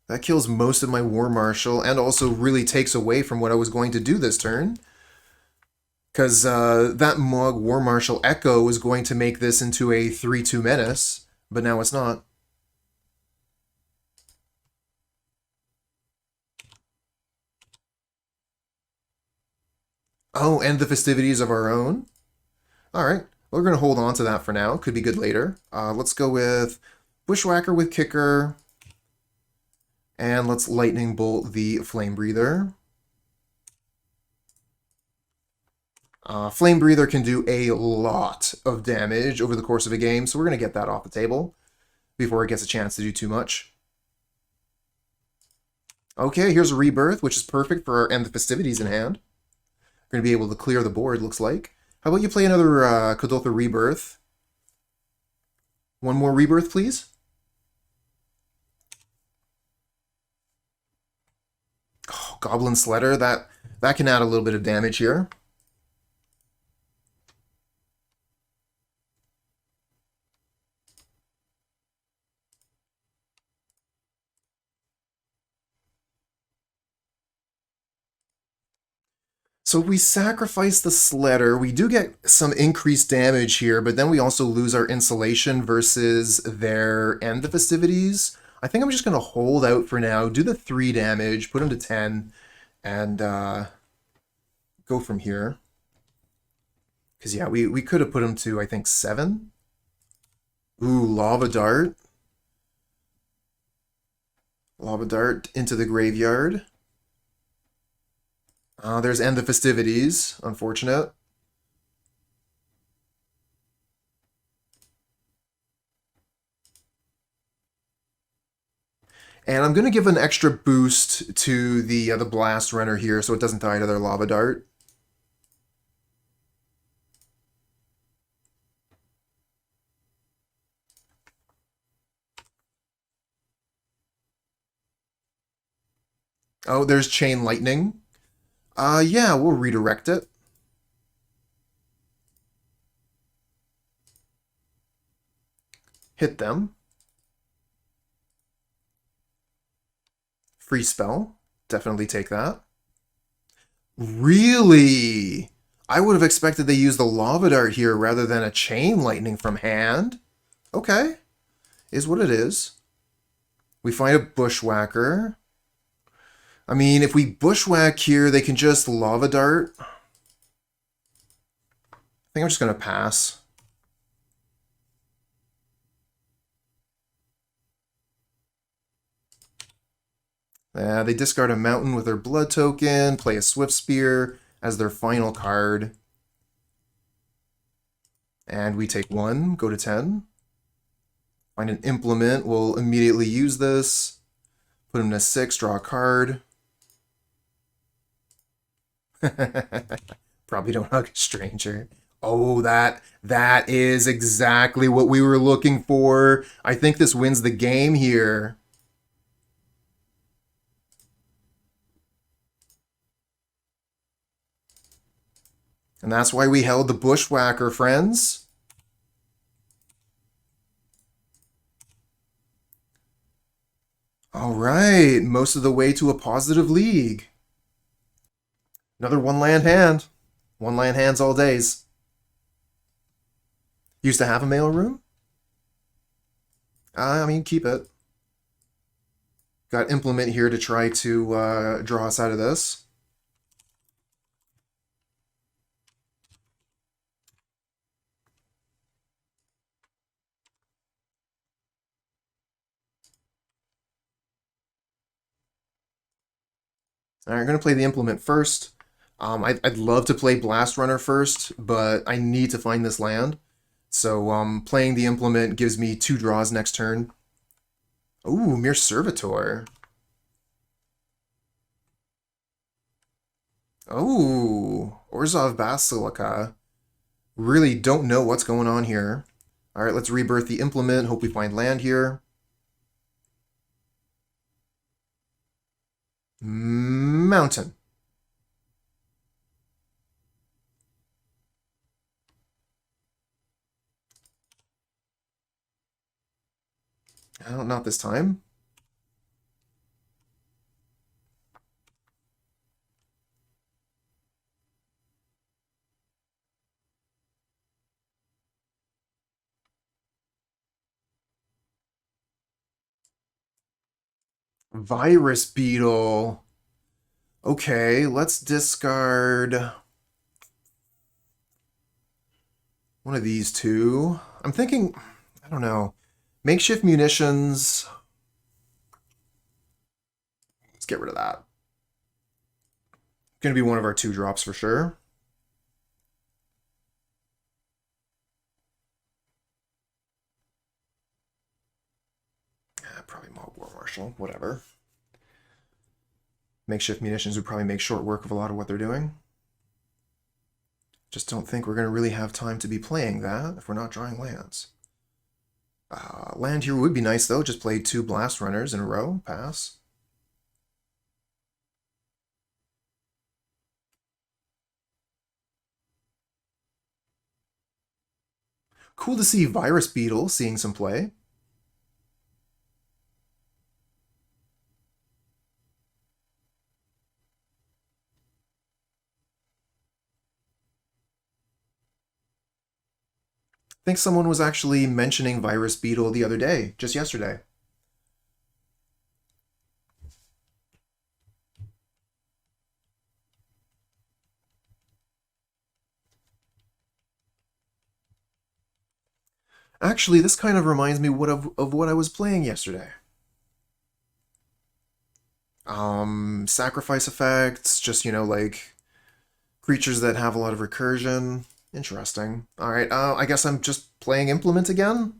That kills most of my War Marshal and also really takes away from what I was going to do this turn. Because that Mogg War Marshal Echo was going to make this into a 3-2 menace, but now it's not. Oh, and the festivities of our own? Alright, we're going to hold on to that for now. Could be good later. Let's go with Bushwhacker with Kicker. And let's Lightning Bolt the Flame Breather. Flame Breather can do a lot of damage over the course of a game, so we're going to get that off the table before it gets a chance to do too much. Okay, here's a Rebirth, which is perfect for our End the Festivities in hand. We're going to be able to clear the board, looks like. How about you play another Kuldotha Rebirth? One more Rebirth, please. Oh, Goblin Sledder, that can add a little bit of damage here. So we sacrifice the Sledder. We do get some increased damage here, but then we also lose our insulation versus their End the Festivities. I think I'm just going to hold out for now, do the 3 damage, put him to 10, and go from here. Because, yeah, we could have put him to, I think, 7. Ooh, Lava Dart. Lava Dart into the graveyard. There's End the Festivities. Unfortunate. And I'm going to give an extra boost to the Blast-Runner here so it doesn't die to their Lava Dart. Oh, there's Chain Lightning. Yeah, we'll redirect it. Hit them. Free spell. Definitely take that. Really? I would have expected they use the Lava Dart here rather than a Chain Lightning from hand. Okay. Is what it is. We find a Bushwhacker. I mean, if we Bushwhack here, they can just Lava Dart. I think I'm just going to pass. They discard a Mountain with their Blood token, play a Swift Spear as their final card. And we take 1, go to 10. Find an implement, we'll immediately use this. Put him to 6, draw a card. Probably don't hug a stranger. Oh, that is exactly what we were looking for. I think this wins the game here. And that's why we held the Bushwhacker, friends. All right, most of the way to a positive league. Another one-land hand. One-land hands all days. Used to have a mail room? I mean, keep it. Got Implement here to try to draw us out of this. All right, I'm going to play the Implement first. I'd love to play Blast-Runner first, but I need to find this land. So playing the Implement gives me 2 draws next turn. Ooh, Mere Servitor. Oh, Orzhov Basilica. Really don't know what's going on here. All right, let's rebirth the Implement. Hope we find land here. Mountain. Oh, not this time. Virus Beetle. Okay, let's discard one of these two. I'm thinking, I don't know, Makeshift Munitions. Let's get rid of that. Gonna be one of our 2 drops for sure. Probably Mogg War Marshal, whatever. Makeshift Munitions would probably make short work of a lot of what they're doing. Just don't think we're going to really have time to be playing that if we're not drawing lands. Land here would be nice, though. Just played 2 Blast Runners in a row. Pass. Cool to see Virus Beetle seeing some play. I think someone was actually mentioning Virus Beetle the other day, just yesterday. Actually, this kind of reminds me of what I was playing yesterday. Sacrifice effects, just, you know, like creatures that have a lot of recursion. Interesting. All right, I guess I'm just playing Implement again.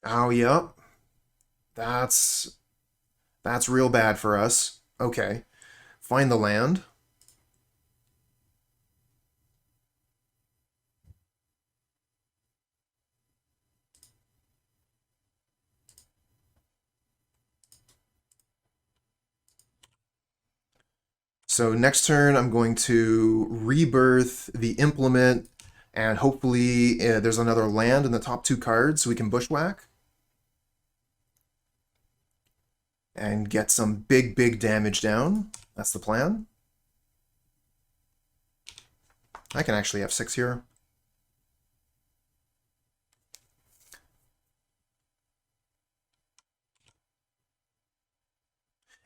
Oh, yep. That's real bad for us. Okay. Find the land. So next turn, I'm going to rebirth the Implement, and hopefully there's another land in the top 2 cards so we can Bushwhack. And get some big damage down. That's the plan. I can actually have 6 here.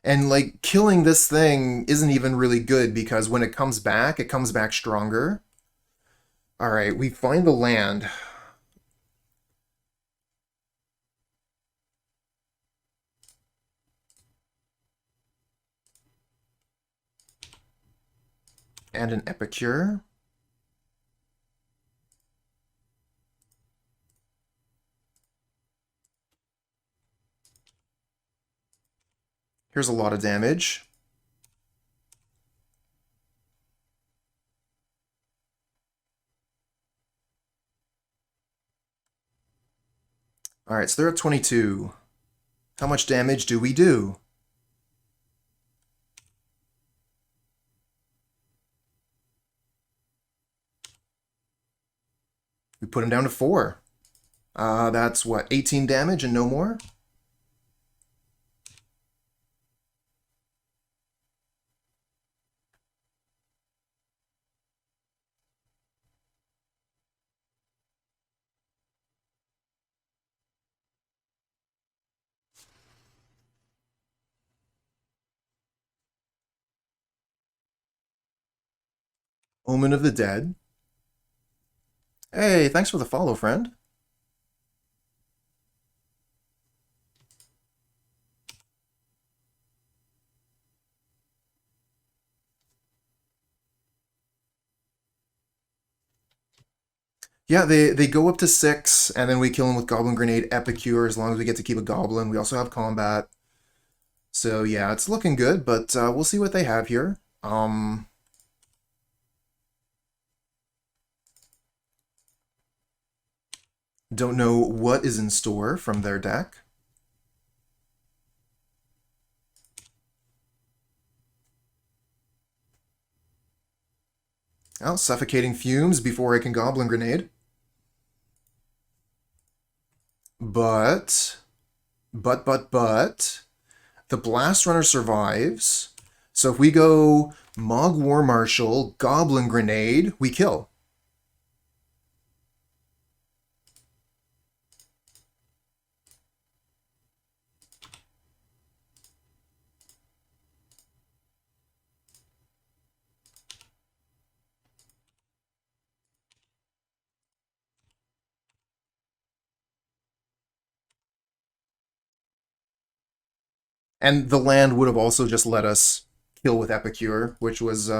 And like killing this thing isn't even really good because when it comes back stronger. All right, we find the land. And an Epicure. Here's a lot of damage. All right, so they're at 22. How much damage do we do? We put him down to 4. That's what, 18 damage and no more? Omen of the Dead. Hey, thanks for the follow, friend. Yeah, they go up to 6, and then we kill them with Goblin Grenade Epicure as long as we get to keep a Goblin. We also have combat. So yeah, it's looking good, but we'll see what they have here. Don't know what is in store from their deck. Oh, Suffocating Fumes before I can Goblin Grenade. But, the Blast-Runner survives. So if we go Mogg War Marshal, Goblin Grenade, we kill. And the land would have also just let us kill with Epicure, which was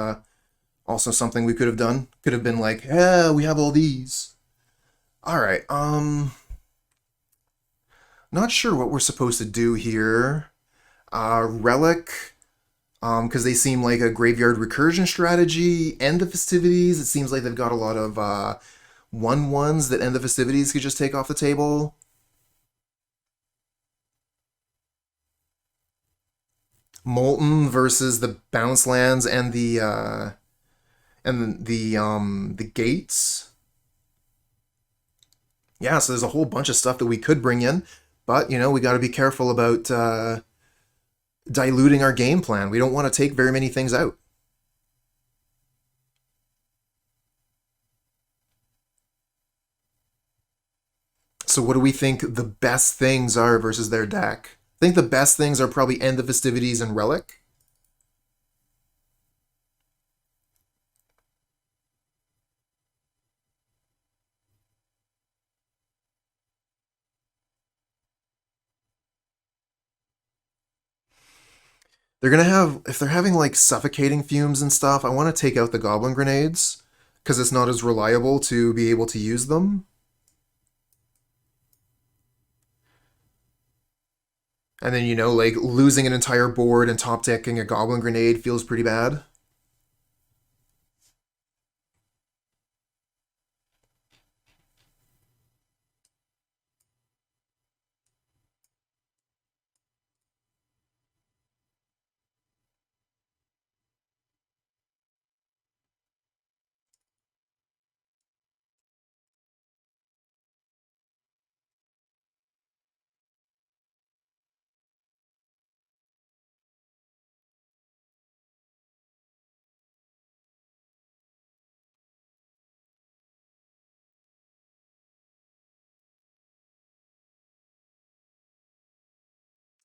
also something we could have done. Could have been like, yeah, we have all these. All right, not sure what we're supposed to do here. Relic, because they seem like a graveyard recursion strategy. End the Festivities, it seems like they've got a lot of 1/1s that End the Festivities could just take off the table. Molten versus the bounce lands and the gates. Yeah, so there's a whole bunch of stuff that we could bring in, but you know we got to be careful about diluting our game plan. We don't want to take very many things out. So what do we think the best things are versus their deck? I think the best things are probably End the Festivities and Relic. They're gonna have, if they're having like suffocating fumes and stuff, I want to take out the Goblin Grenades because it's not as reliable to be able to use them. And then, you know, like losing an entire board and top decking a Goblin Grenade feels pretty bad.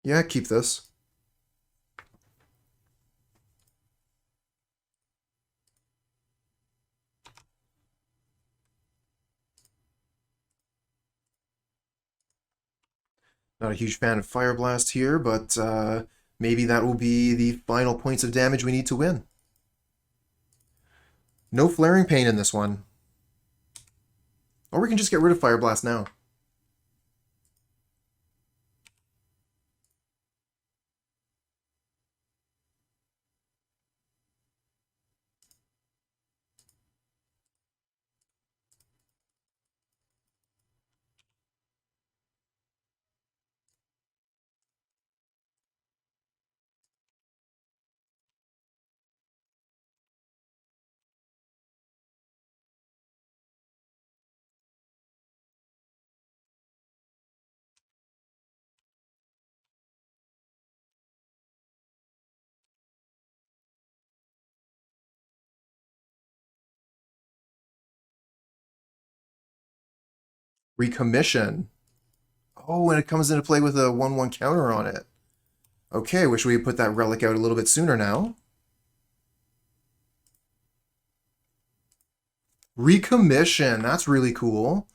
Yeah, keep this. Not a huge fan of Fireblast here, but maybe that will be the final points of damage we need to win. No Flaring Pain in this one. Or we can just get rid of Fireblast now. Recommission. Oh, and it comes into play with a 1/1 counter on it. Okay, wish we had put that relic out a little bit sooner now. Recommission, that's really cool.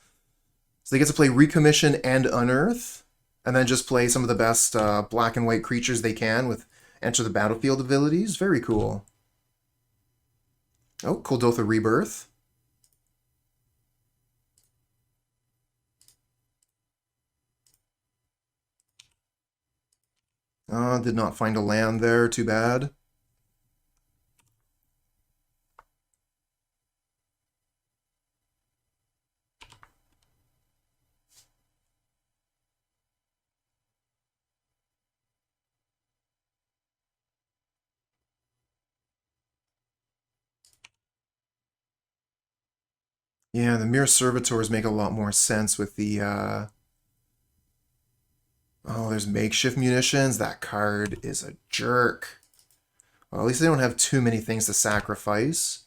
So they get to play Recommission and Unearth, and then just play some of the best black and white creatures they can with Enter the Battlefield abilities. Very cool. Oh, Kuldotha Rebirth. Did not find a land there, too bad. Yeah, the Mirror Servitors make a lot more sense with the, Oh, there's Makeshift Munitions. That card is a jerk. Well, at least they don't have too many things to sacrifice.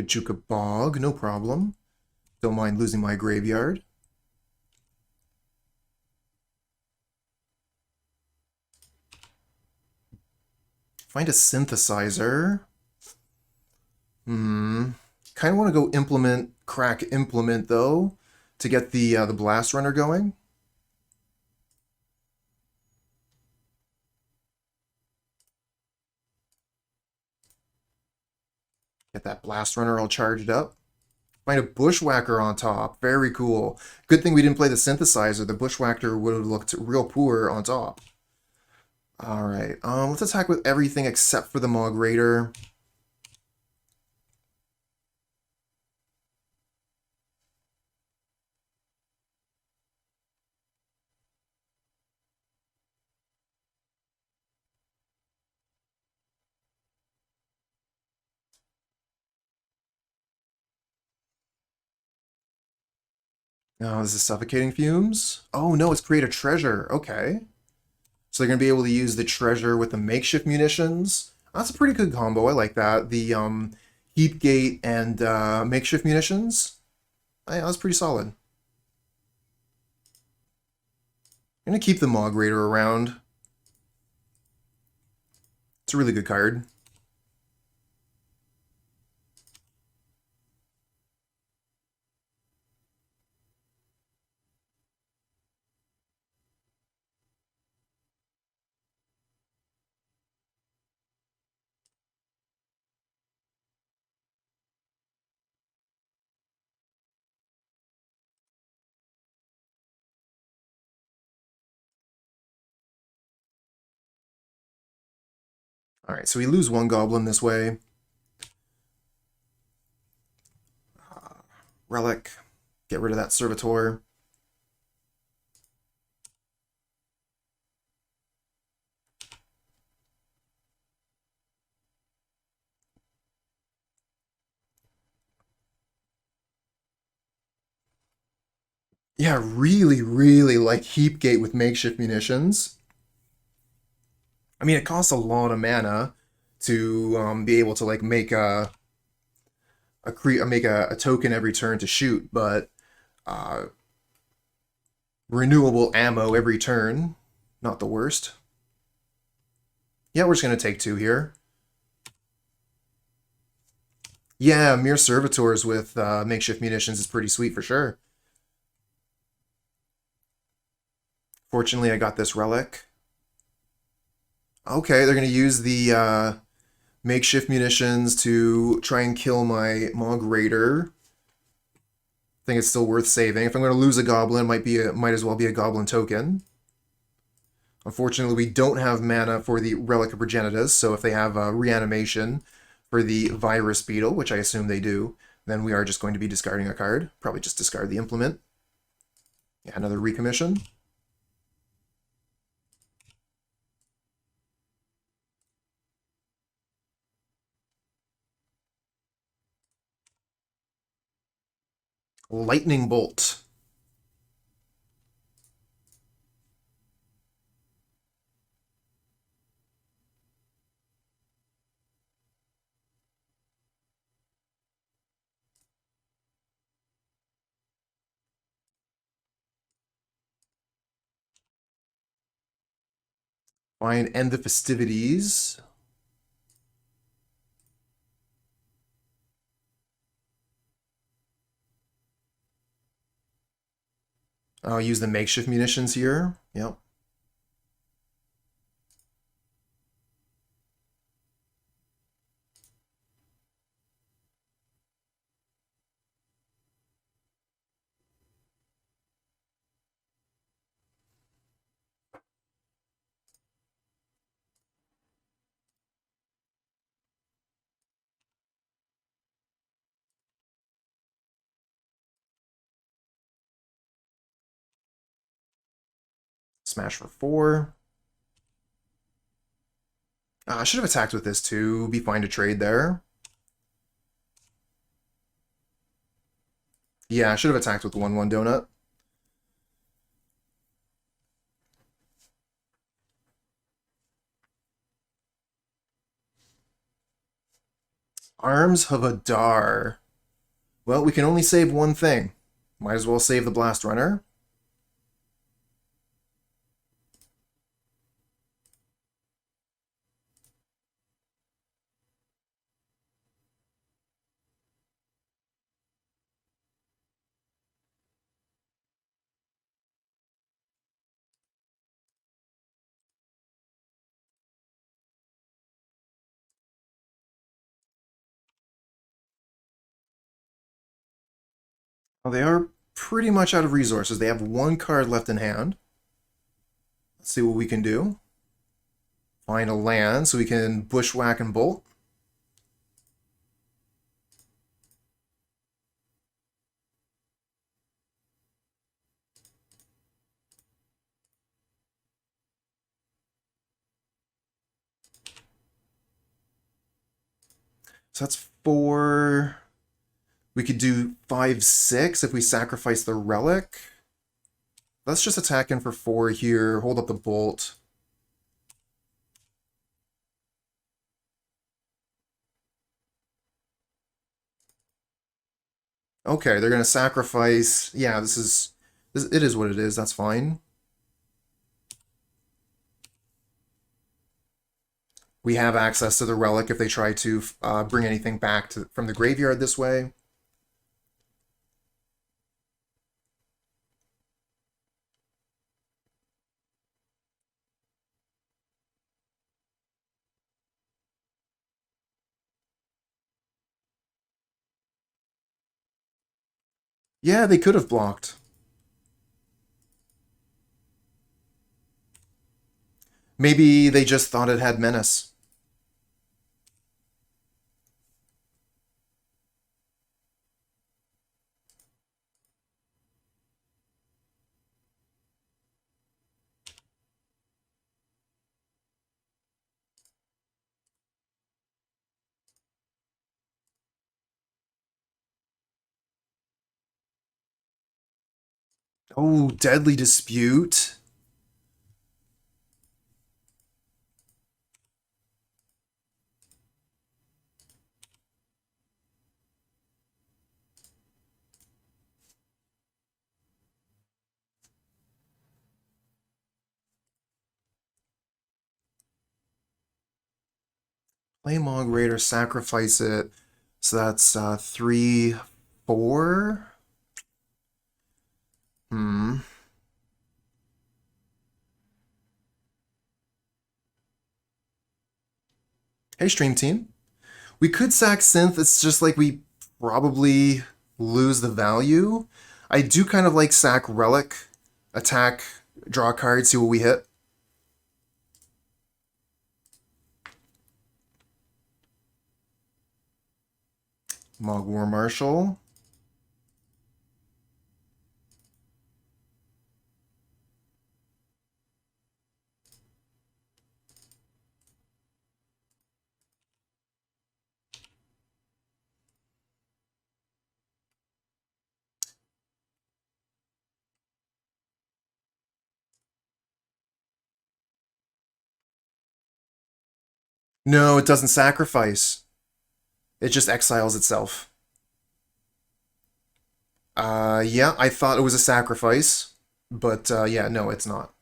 Pajuka Bog, no problem. Don't mind losing my graveyard. Find a synthesizer. Kind of want to go crack implement though, to get the Blast-Runner going. Get that Blast-Runner all charged up. Find a Bushwhacker on top. Very cool. Good thing we didn't play the Synthesizer. The Bushwhacker would have looked real poor on top. Alright, let's attack with everything except for the Mogg Raider. Oh, this is Suffocating Fumes? Oh no, it's Create a Treasure. Okay. So they're going to be able to use the treasure with the Makeshift Munitions. That's a pretty good combo. I like that. The Heat Gate and Makeshift Munitions. Yeah, that's pretty solid. I'm going to keep the Mogg Raider around. It's a really good card. Alright, so we lose one Goblin this way. Relic. Get rid of that Servitor. Yeah, really, really like Heap Gate with Makeshift Munitions. I mean, it costs a lot of mana to be able to like make a token every turn to shoot, but uh, renewable ammo every turn, not the worst. Yeah, we're just gonna take 2 here. Yeah, mere servitors with makeshift munitions is pretty sweet for sure. Fortunately, I got this relic. Okay, they're gonna use the makeshift munitions to try and kill my Mogg Raider. I think it's still worth saving. If I'm going to lose a goblin, might as well be a goblin token. Unfortunately, we don't have mana for the Relic of Progenitus, so if they have a reanimation for the Virus Beetle, which I assume they do, then we are just going to be discarding a card. Probably just discard the Implement. Yeah, another recommission. Lightning Bolt. Fine, End the Festivities. I'll use the makeshift munitions here. Yep. Smash for 4. I should have attacked with this too. Be fine to trade there. Yeah, I should have attacked with the 1/1 donut. Arms of Adar. Well, we can only save one thing. Might as well save the Blast-Runner. Well, they are pretty much out of resources. They have 1 card left in hand. Let's see what we can do. Find a land so we can bushwhack and bolt. So that's 4. We could do 5/6 if we sacrifice the relic. Let's just attack in for 4 here, hold up the bolt. Okay, they're gonna sacrifice. Yeah, it is what it is. That's fine. We have access to the relic if they try to bring anything back from the graveyard this way. Yeah, they could have blocked. Maybe they just thought it had menace. Oh, Deadly Dispute. Play Mogg Raider, sacrifice it. So that's 3, 4. Hmm. Hey, stream team. We could sack Synth. It's just like we probably lose the value. I do kind of like sack Relic, attack, draw a card, see what we hit. Mogg War Marshal. No, it doesn't sacrifice. It just exiles itself. Yeah, I thought it was a sacrifice, but yeah, no, it's not.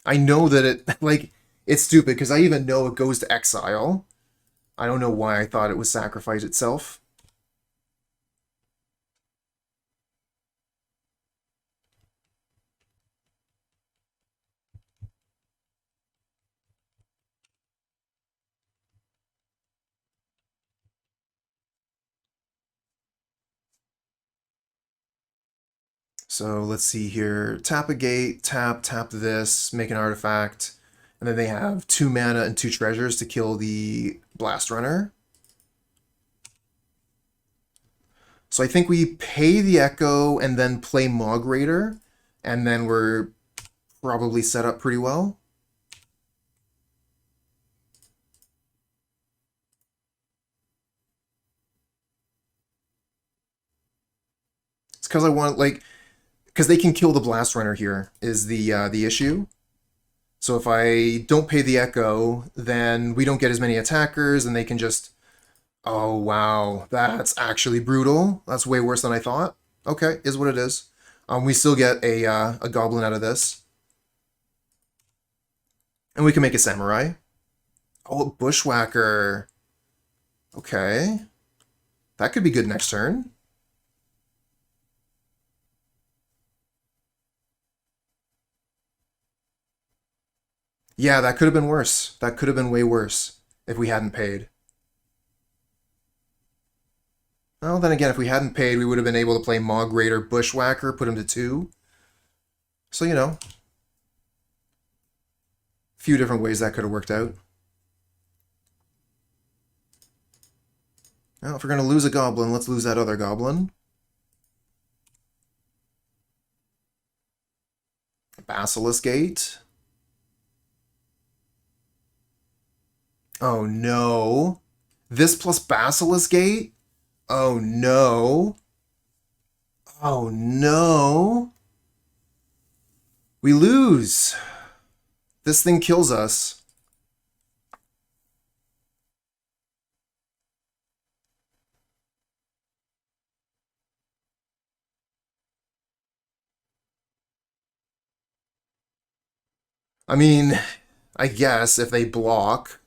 I know that it, like, it's stupid because I even know it goes to exile. I don't know why I thought it was sacrifice itself. So let's see here. Tap a gate, tap this, make an artifact. And then they have 2 mana and 2 treasures to kill the Blast-Runner. So I think we pay the Echo and then play Mogg Raider. And then we're probably set up pretty well. It's because I want, like, because they can kill the Blast-Runner here is the issue. So if I don't pay the Echo, then we don't get as many attackers, and they can just... Oh, wow. That's actually brutal. That's way worse than I thought. Okay, is what it is. We still get a Goblin out of this. And we can make a Samurai. Oh, a Bushwhacker. Okay. That could be good next turn. Yeah, that could have been worse. That could have been way worse if we hadn't paid. Well, then again, if we hadn't paid, we would have been able to play Mogg Raider, Bushwhacker, put him to 2. So, you know, a few different ways that could have worked out. Well, if we're going to lose a Goblin, let's lose that other Goblin. Basilisk Gate. Oh, no. This plus Basilisk Gate? Oh, no. Oh, no. We lose. This thing kills us. I mean, I guess if they block...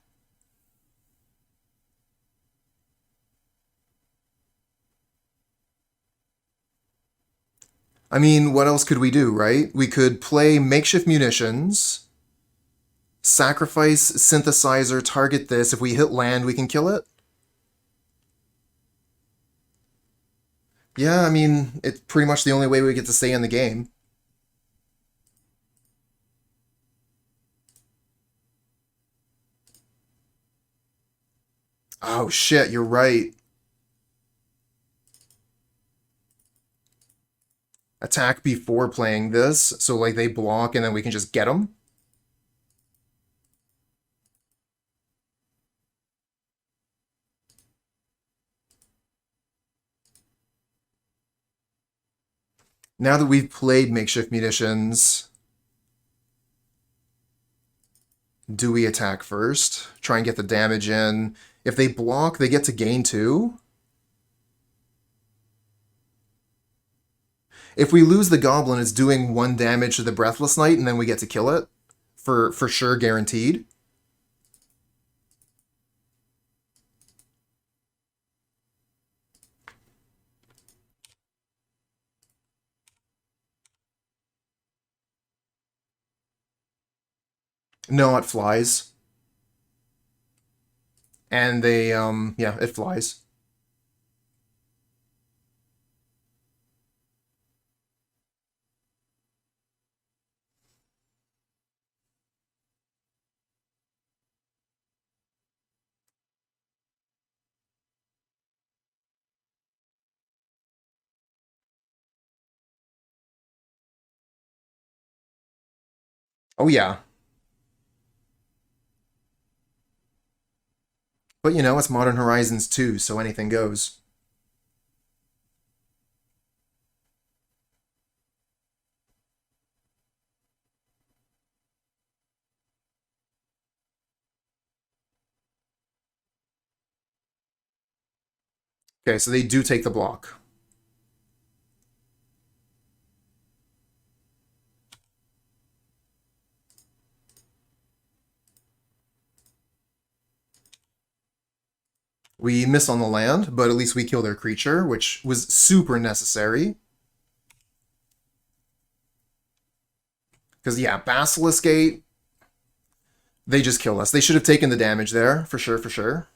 I mean, what else could we do, right? We could play Makeshift Munitions, sacrifice Synthesizer, target this. If we hit land, we can kill it. Yeah, I mean, it's pretty much the only way we get to stay in the game. Oh shit, you're right. Attack before playing this, so like they block and then we can just get them. Now that we've played Makeshift Munitions, do we attack first? Try and get the damage in. If they block, they get to gain 2. If we lose the Goblin, it's doing 1 damage to the Breathless Knight, and then we get to kill it. For sure, guaranteed. No, it flies. And they, yeah, it flies. Oh, yeah. But, you know, it's Modern Horizons 2, so anything goes. Okay, so they do take the block. We miss on the land, but at least we kill their creature, which was super necessary. Because, yeah, Basilisk Gate, they just kill us. They should have taken the damage there, for sure, for sure.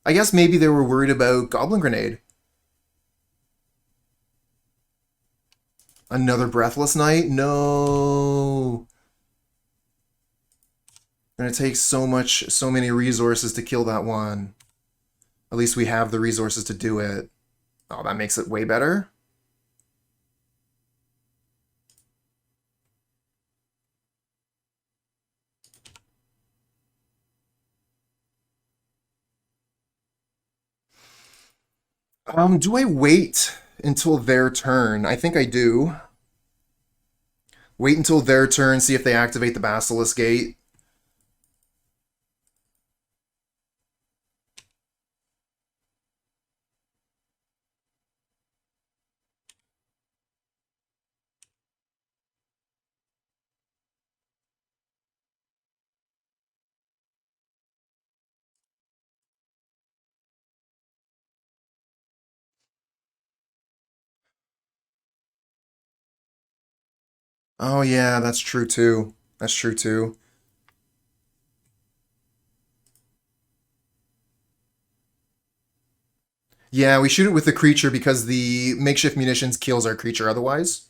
I guess maybe they were worried about Goblin Grenade. Another Breathless Knight? No! Gonna take so many resources to kill that one. At least we have the resources to do it. Oh, that makes it way better. Do I wait until their turn? I think I do. Wait until their turn, see if they activate the Basilisk Gate. Oh yeah, that's true too. That's true too. Yeah, we shoot it with the creature because the Makeshift Munitions kills our creature otherwise.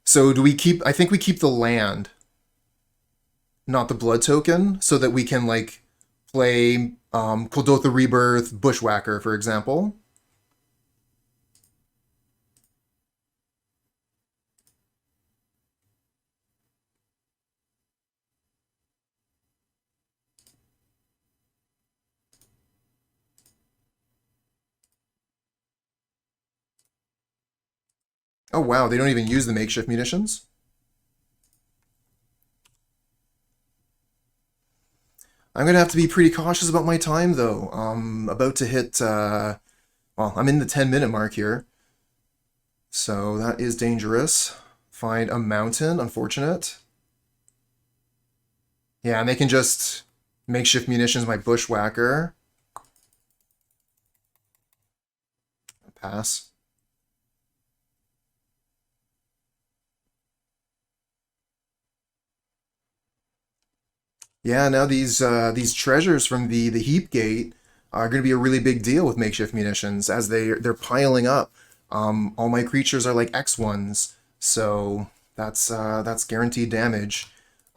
So do we keep... I think we keep the land, not the blood token, so that we can, like, play Kuldotha Rebirth, Bushwhacker, for example. Oh wow, they don't even use the Makeshift Munitions? I'm gonna have to be pretty cautious about my time, though. About to hit, well, I'm in the 10-minute mark here. So that is dangerous. Find a mountain, unfortunate. Yeah, and they can just Makeshift Munitions my Bushwhacker. Pass. Yeah, now these treasures from the Heap Gate are going to be a really big deal with Makeshift Munitions as they're piling up. All my creatures are like X1s, so that's guaranteed damage.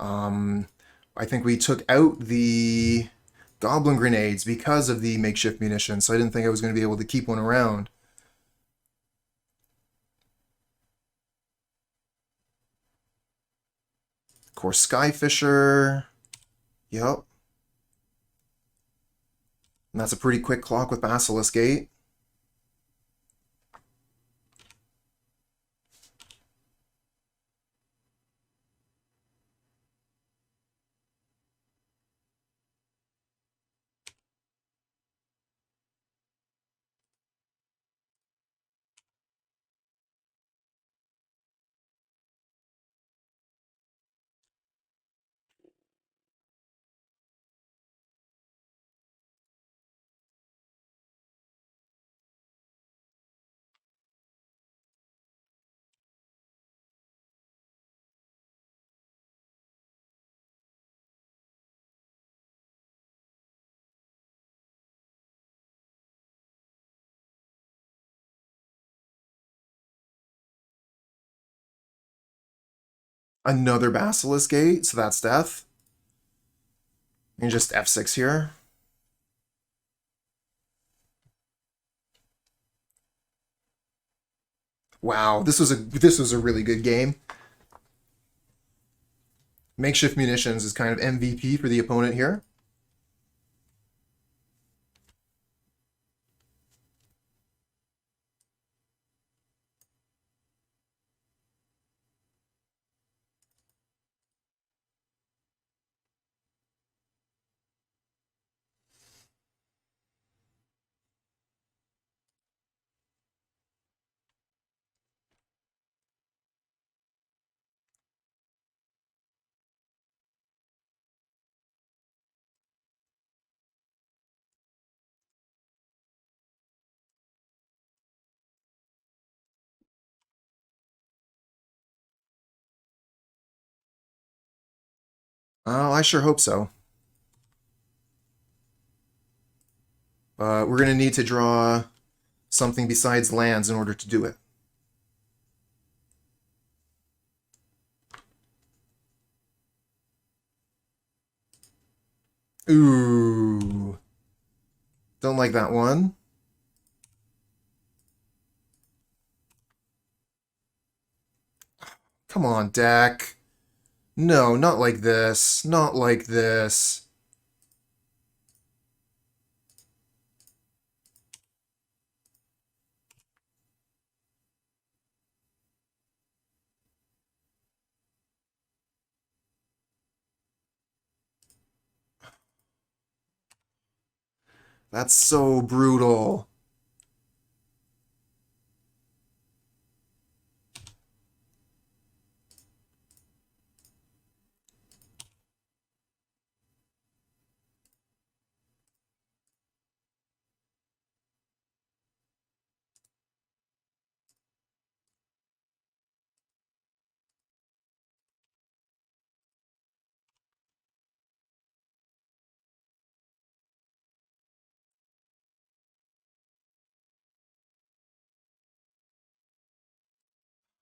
I think we took out the Goblin Grenades because of the Makeshift Munitions, so I didn't think I was going to be able to keep one around. Of course, Skyfisher. Yep. And that's a pretty quick clock with Basilisk Gate. Another Basilisk Gate, so that's death. And just F6 here. Wow, this was a really good game. Makeshift Munitions is kind of MVP for the opponent here. Oh, I sure hope so. We're going to need to draw something besides lands in order to do it. Ooh. Don't like that one. Come on, deck. No, not like this. Not like this. That's so brutal.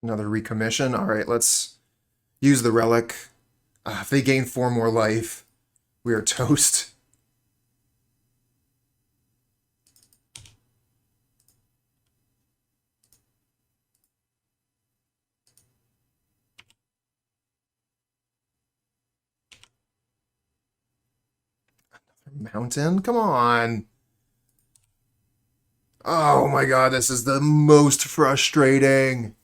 Another recommission. All right, let's use the relic. If they gain 4 more life, we are toast. Mountain? Come on. Oh my god, this is the most frustrating.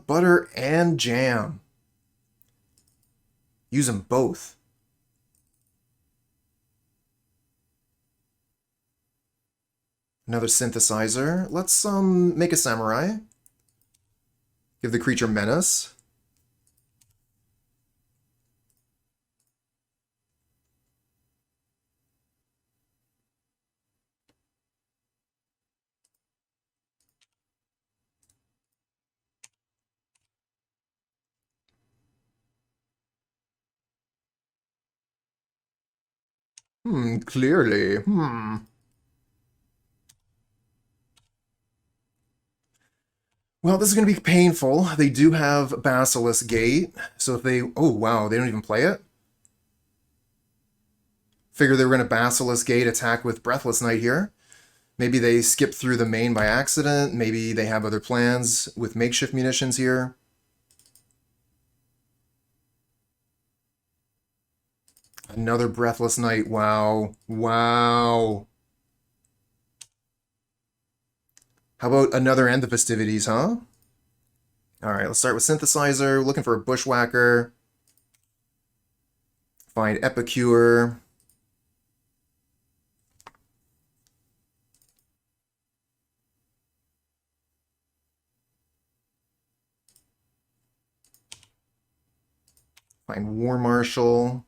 Butter and jam. Use them both. Another synthesizer. Let's make a samurai. Give the creature menace. Clearly. Well, this is going to be painful. They do have Basilisk Gate, so if they... Oh, wow, they don't even play it? Figure they were going to Basilisk Gate attack with Breathless Knight here. Maybe they skip through the main by accident. Maybe they have other plans with Makeshift Munitions here. Another Breathless Knight. Wow. Wow. How about another End the Festivities, huh? Alright, let's start with Synthesizer. Looking for a Bushwhacker. Find Epicure. Find War Marshal.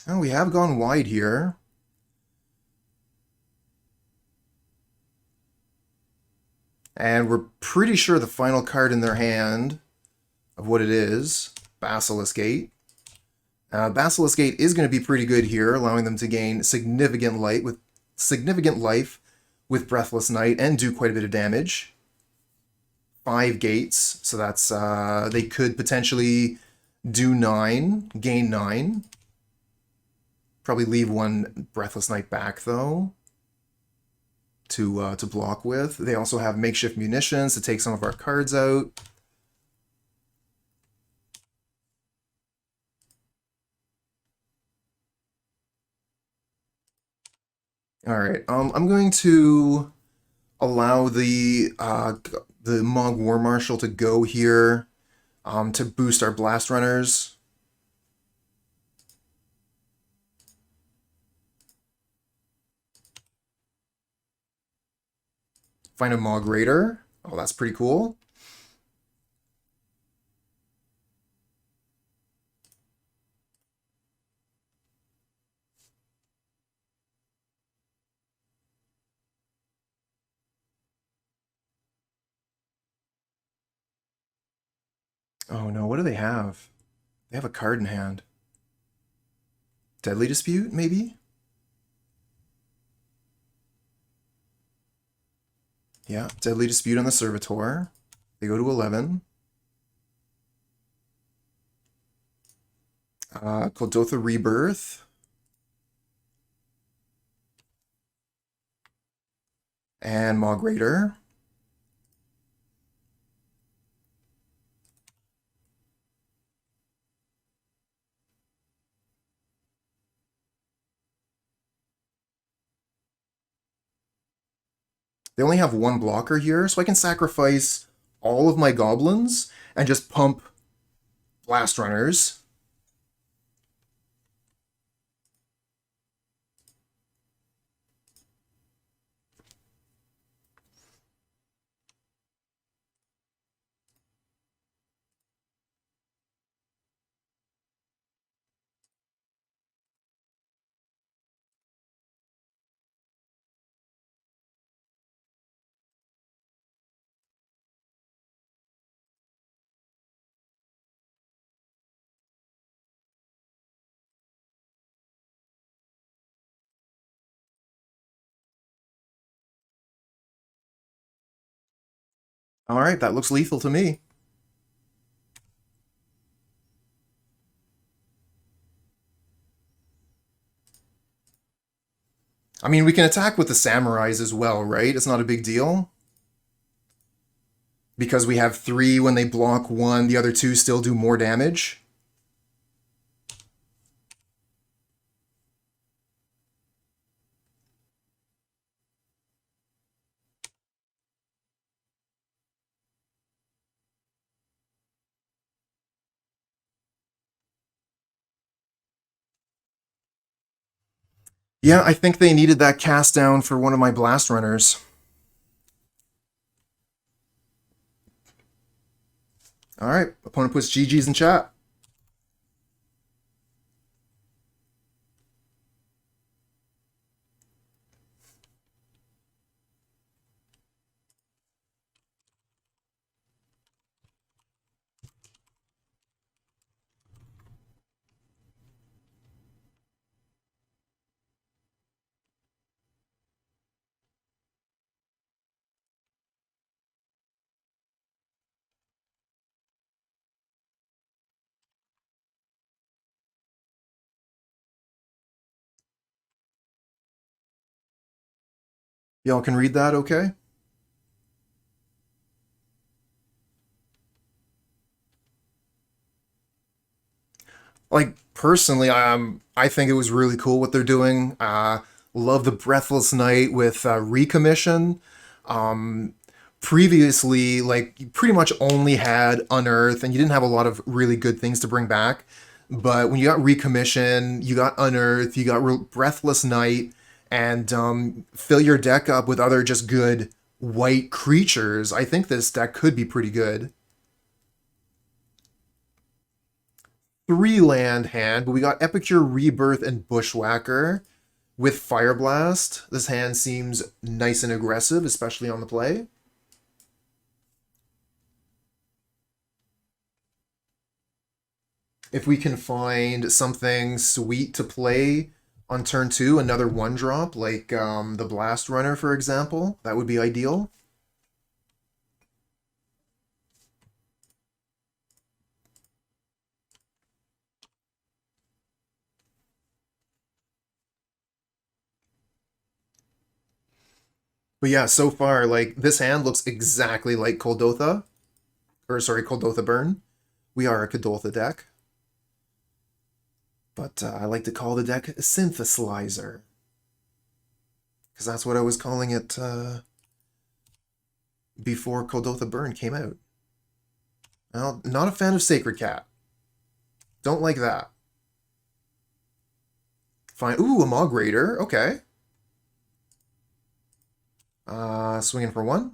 Oh, we have gone wide here. And we're pretty sure the final card in their hand of what it is, Basilisk Gate. Basilisk Gate is going to be pretty good here, allowing them to gain significant life with Breathless Knight and do quite a bit of damage. 5 gates, so that's they could potentially do 9, gain 9. Probably leave one Breathless Knight back though to block with. They also have Makeshift Munitions to take some of our cards out. All right, I'm going to allow the Mogg War Marshal to go here to boost our Blast Runners. Find a Mogg Raider. Oh, that's pretty cool. Oh no, what do they have? They have a card in hand. Deadly Dispute, maybe? Yeah, Deadly Dispute on the Servitor. They go to 11. Kuldotha Rebirth. And Mogg Raider. They only have one blocker here, so I can sacrifice all of my goblins and just pump Blast Runners. All right, that looks lethal to me. I mean, we can attack with the samurais as well, right? It's not a big deal. Because we have 3 when they block 1, the other 2 still do more damage. Yeah, I think they needed that cast down for one of my Blast Runners. All right, opponent puts GG's in chat. Y'all can read that okay? Like, personally, I think it was really cool what they're doing. Love the Breathless Knight with Recommission. Previously, like, you pretty much only had Unearth, and you didn't have a lot of really good things to bring back. But when you got Recommission, you got Unearth, you got Breathless Knight, and fill your deck up with other just good white creatures, I think this deck could be pretty good. 3-land hand, but we got Epicure, Rebirth, and Bushwhacker. With Fireblast, this hand seems nice and aggressive, especially on the play. If we can find something sweet to play on turn 2, another 1-drop, like the Blast-Runner, for example, that would be ideal. But yeah, so far, like, this hand looks exactly like Kuldotha. Or, sorry, Kuldotha Burn. We are a Kuldotha deck. But I like to call the deck Syntheslizer. Because that's what I was calling it before Kuldotha Burn came out. Well, not a fan of Sacred Cat. Don't like that. Fine. Ooh, a Mogg Raider. Okay. Swinging for 1.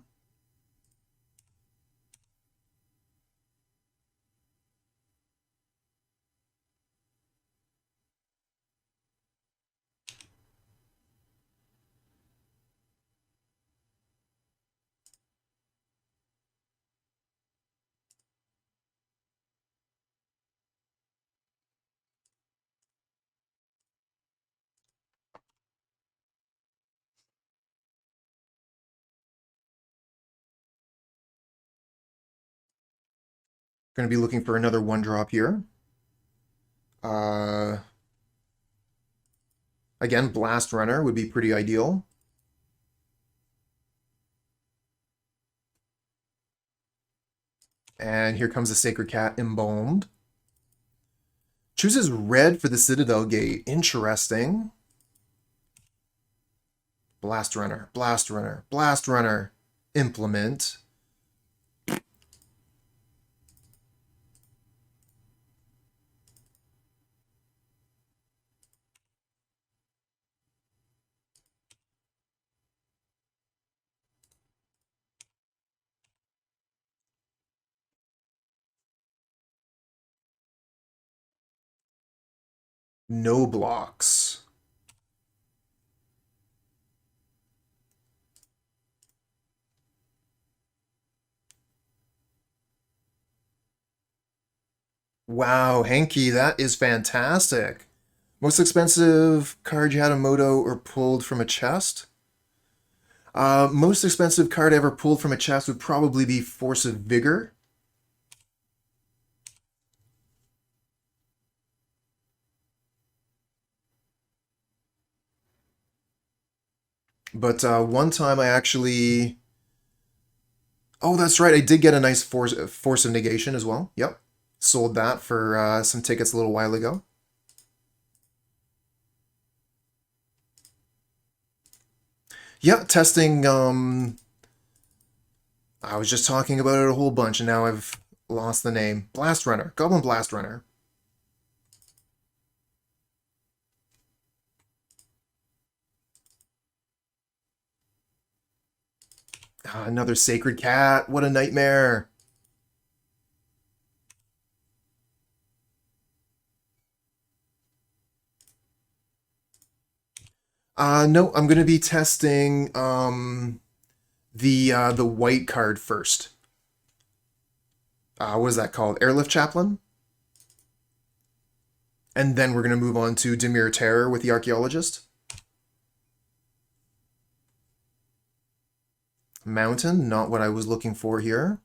Going to be looking for another 1-drop here. Again, Blast-Runner would be pretty ideal. And here comes the Sacred Cat Embalmed. Chooses red for the Citadel Gate. Interesting. Blast-Runner, Blast-Runner, Blast-Runner. Implement. No blocks. Wow, Henky, that is fantastic. Most expensive card you had a moto or pulled from a chest? Most expensive card ever pulled from a chest would probably be Force of Vigor. But one time I actually... Oh, that's right. I did get a nice Force of Negation as well. Yep. Sold that for some tickets a little while ago. Yep, testing... I was just talking about it a whole bunch, and now I've lost the name. Blast-Runner. Goblin Blast-Runner. Another Sacred Cat. What a nightmare. No, I'm going to be testing the white card first. What is that called? Airlift Chaplain? And then we're going to move on to Demir Terror with the Archaeologist. Mountain, not what I was looking for here.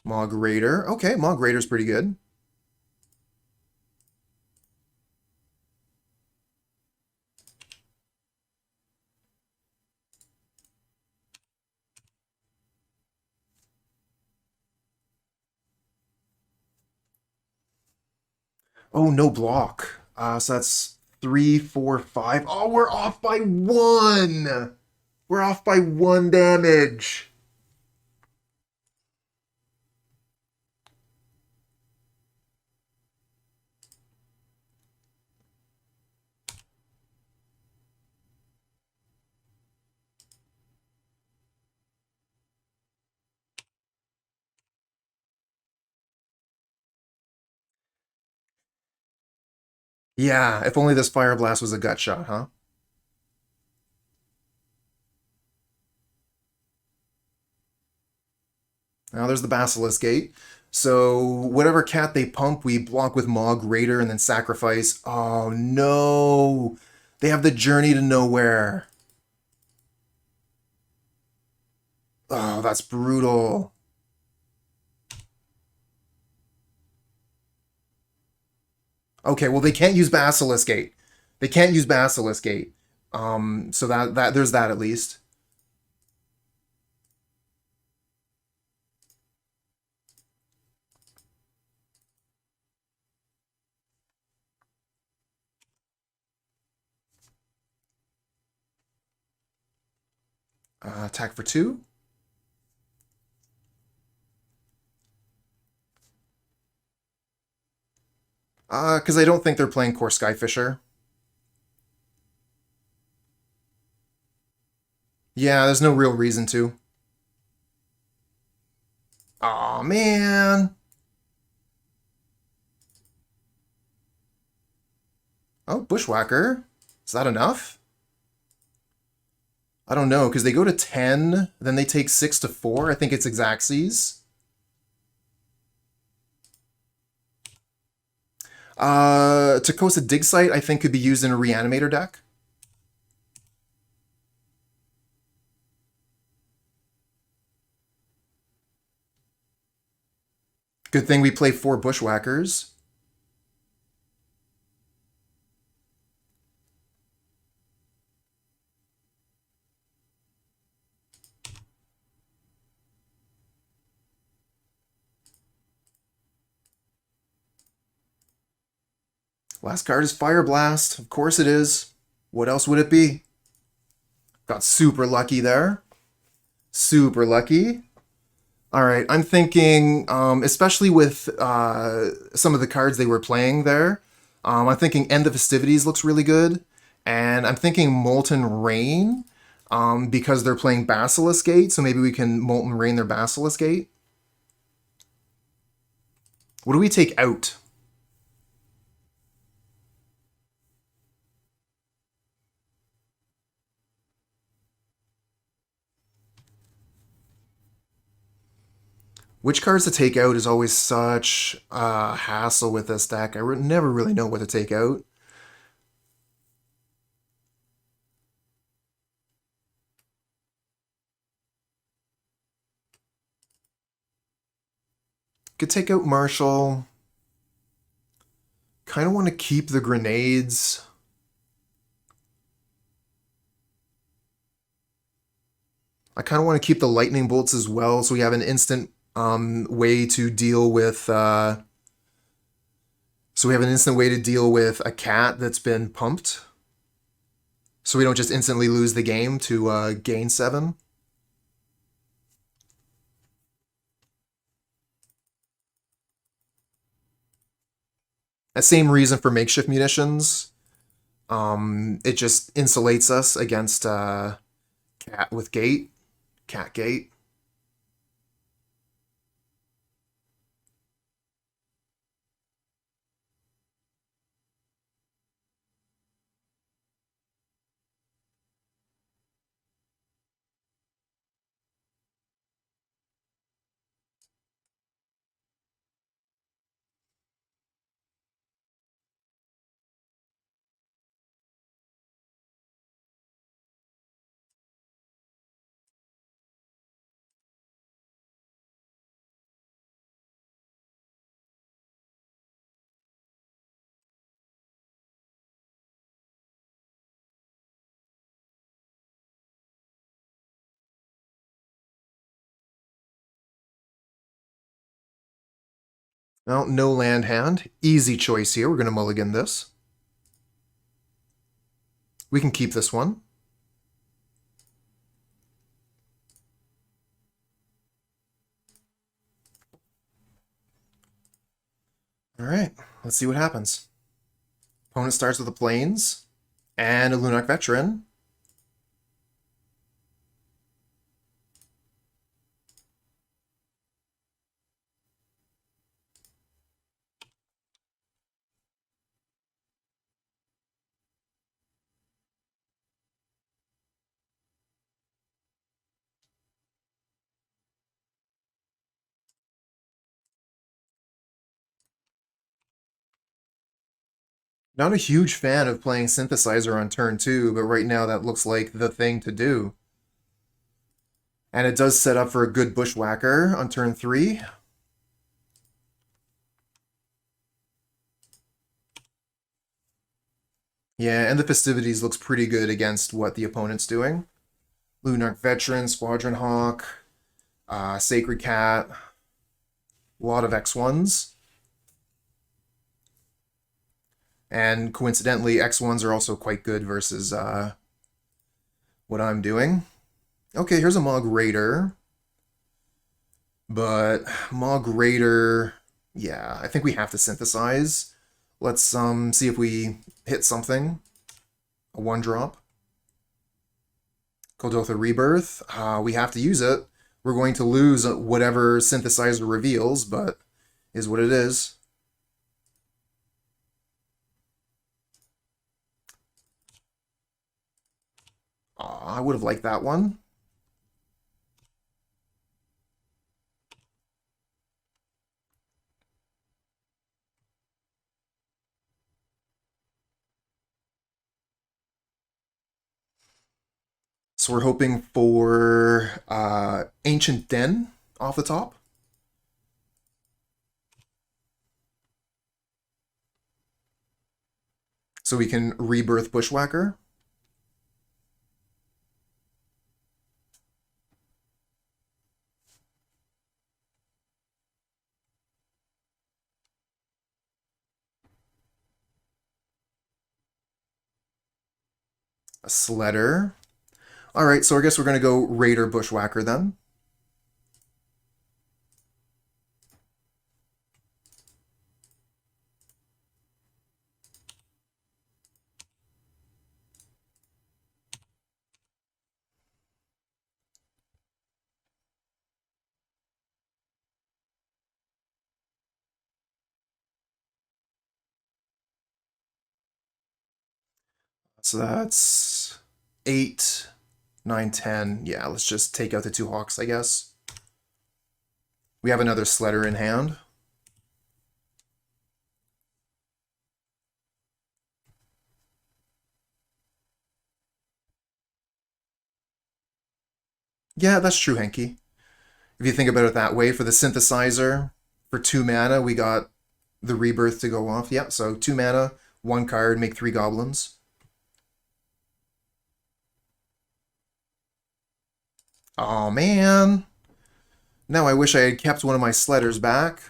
Mogg Raider. Okay, Mogg Raider's pretty good. Oh, no block. So that's 3, 4, 5. Oh, we're off by 1! We're off by 1 damage. Yeah, if only this Fireblast was a gut shot, huh? Now there's the Basilisk Gate. So whatever cat they pump, we block with Mogg Raider and then sacrifice. Oh no! They have the Journey to Nowhere. Oh, that's brutal. Okay, well they can't use Basilisk Gate. They can't use Basilisk Gate. So that there's that at least. Attack for 2. Because I don't think they're playing Core Skyfisher. Yeah, there's no real reason to. Aw, man. Oh, Bushwhacker. Is that enough? I don't know, because they go to 10, then they take 6 to 4. I think it's Xaxes. Takosa Dig Site, I think, could be used in a Reanimator deck. Good thing we play 4 Bushwhackers. Last card is Fireblast. Of course it is. What else would it be? Got super lucky there. Super lucky. All right, I'm thinking, especially with some of the cards they were playing there, I'm thinking End the Festivities looks really good. And I'm thinking Molten Rain, because they're playing Basilisk Gate, so maybe we can Molten Rain their Basilisk Gate. What do we take out? Which cards to take out is always such a hassle with this deck. I never really know what to take out. Could take out Marshal. Kind of want to keep the grenades. I kind of want to keep the lightning bolts as well, so we have an instant way to deal with. So we have an instant way to deal with a cat that's been pumped. So we don't just instantly lose the game to gain 7. That same reason for Makeshift Munitions. It just insulates us against cat with gate, cat gate. Well, no land hand. Easy choice here. We're going to mulligan this. We can keep this one. All right, let's see what happens. Opponent starts with the Plains and a Lunark Veteran. Not a huge fan of playing Synthesizer on turn 2, but right now that looks like the thing to do. And it does set up for a good Bushwhacker on turn 3. Yeah, and the Festivities looks pretty good against what the opponent's doing. Lunarch Veteran, Squadron Hawk, Sacred Cat, a lot of X1s. And coincidentally, X1s are also quite good versus what I'm doing. Okay, here's a Mogg Raider. But Mogg Raider, yeah, I think we have to synthesize. Let's see if we hit something. A 1-drop. Kuldotha Rebirth. We have to use it. We're going to lose whatever Synthesizer reveals, but is what it is. I would have liked that one. So we're hoping for Ancient Den off the top. So we can rebirth Bushwhacker. A Sledder. Alright, so I guess we're going to go Raider Bushwhacker then. So that's 8, 9, 10. Yeah, let's just take out the 2 Hawks, I guess. We have another Sledder in hand. Yeah, that's true, Henky. If you think about it that way, for the Synthesizer, for 2 mana, we got the Rebirth to go off. Yep, so 2 mana, 1 card, make 3 Goblins. Oh man! Now I wish I had kept one of my Sledders back.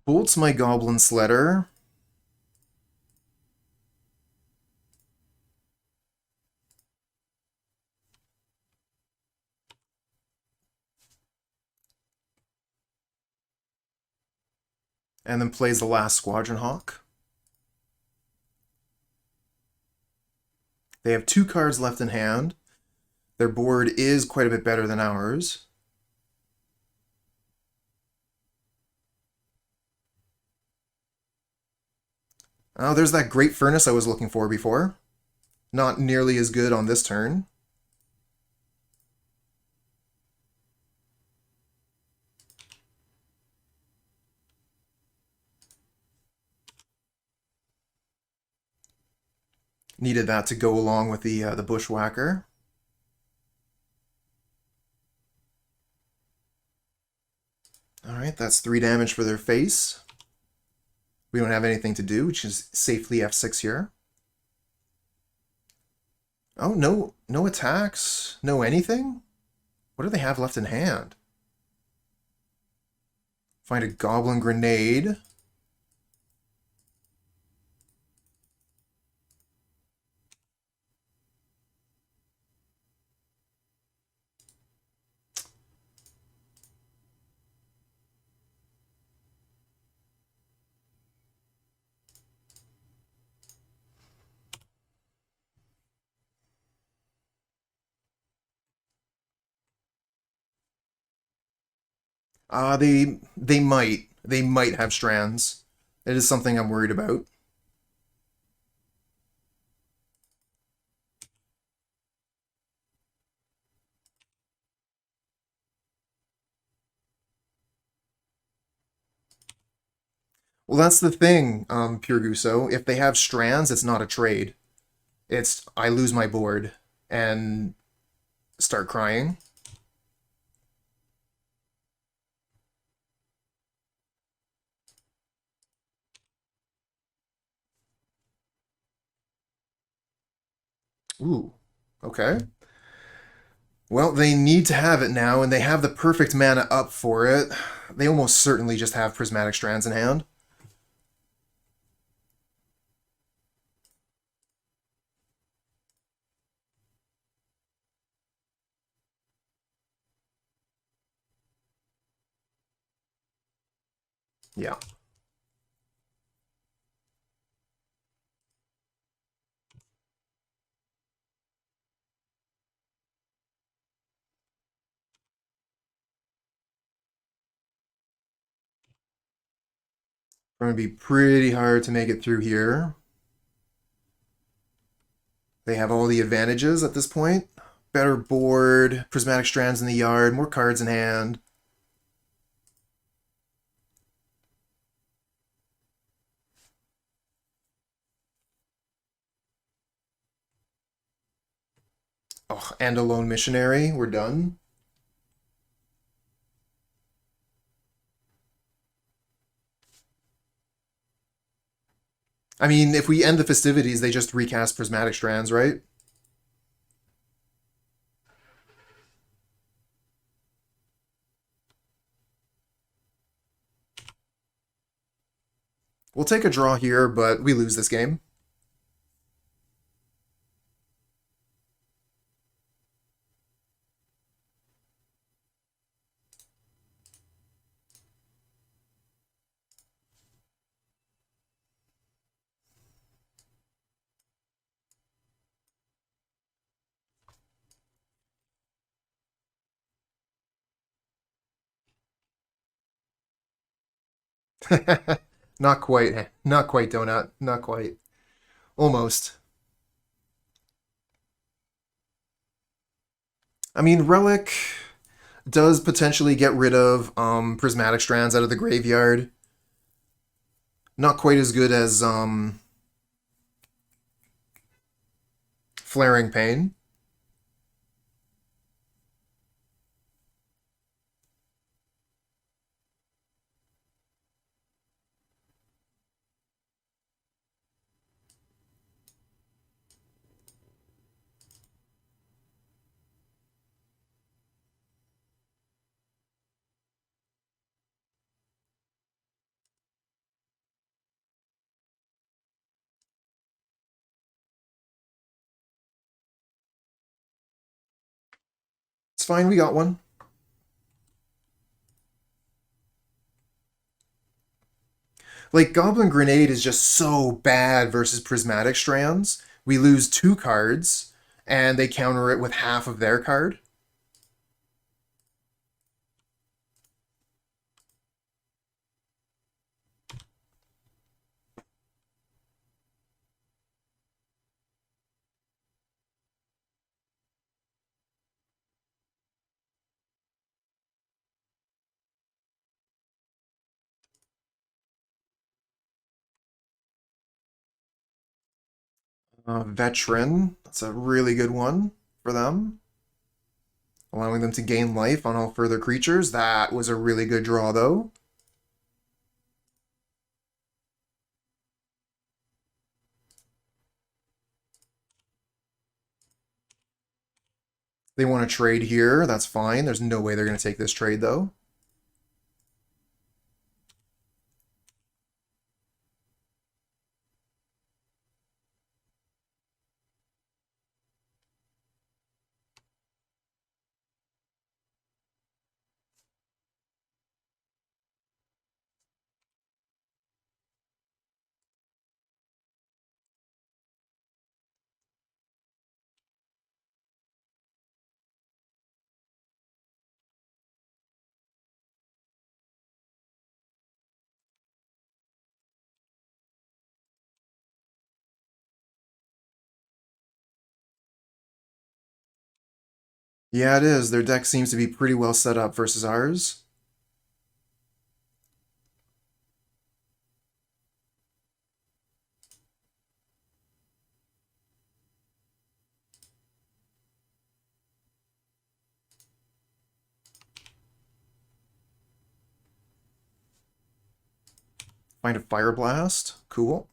Bolts my Goblin Sledder. And then plays the last Squadron Hawk. They have 2 cards left in hand. Their board is quite a bit better than ours. Oh, there's that Great Furnace I was looking for before. Not nearly as good on this turn. Needed that to go along with the Bushwhacker. Alright, that's 3 damage for their face. We don't have anything to do, which is safely F6 here. Oh, no attacks? No anything? What do they have left in hand? Find a Goblin Grenade. They might have strands. It is something I'm worried about. Well, that's the thing, Pure Guso. If they have strands, it's not a trade. It's I lose my board and start crying. Ooh, okay. Well, they need to have it now, and they have the perfect mana up for it. They almost certainly just have Prismatic Strands in hand. Yeah. Going to be pretty hard to make it through here. They have all the advantages at this point. Better board, Prismatic Strands in the yard, more cards in hand. Oh, and a Lone Missionary. We're done. I mean, if we end the festivities, they just recast Prismatic Strands, right? We'll take a draw here, but we lose this game. Not quite. Not quite, Donut. Not quite. Almost. I mean, Relic does potentially get rid of Prismatic Strands out of the graveyard. Not quite as good as Flaring Pain. It's fine, we got one. Like, Goblin Grenade is just so bad versus Prismatic Strands. We lose 2 cards, and they counter it with half of their card. Veteran, that's a really good one for them. Allowing them to gain life on all further creatures. That was a really good draw, though. They want to trade here. That's fine. There's no way they're going to take this trade, though. Yeah, it is. Their deck seems to be pretty well set up versus ours. Find a Fireblast. Cool.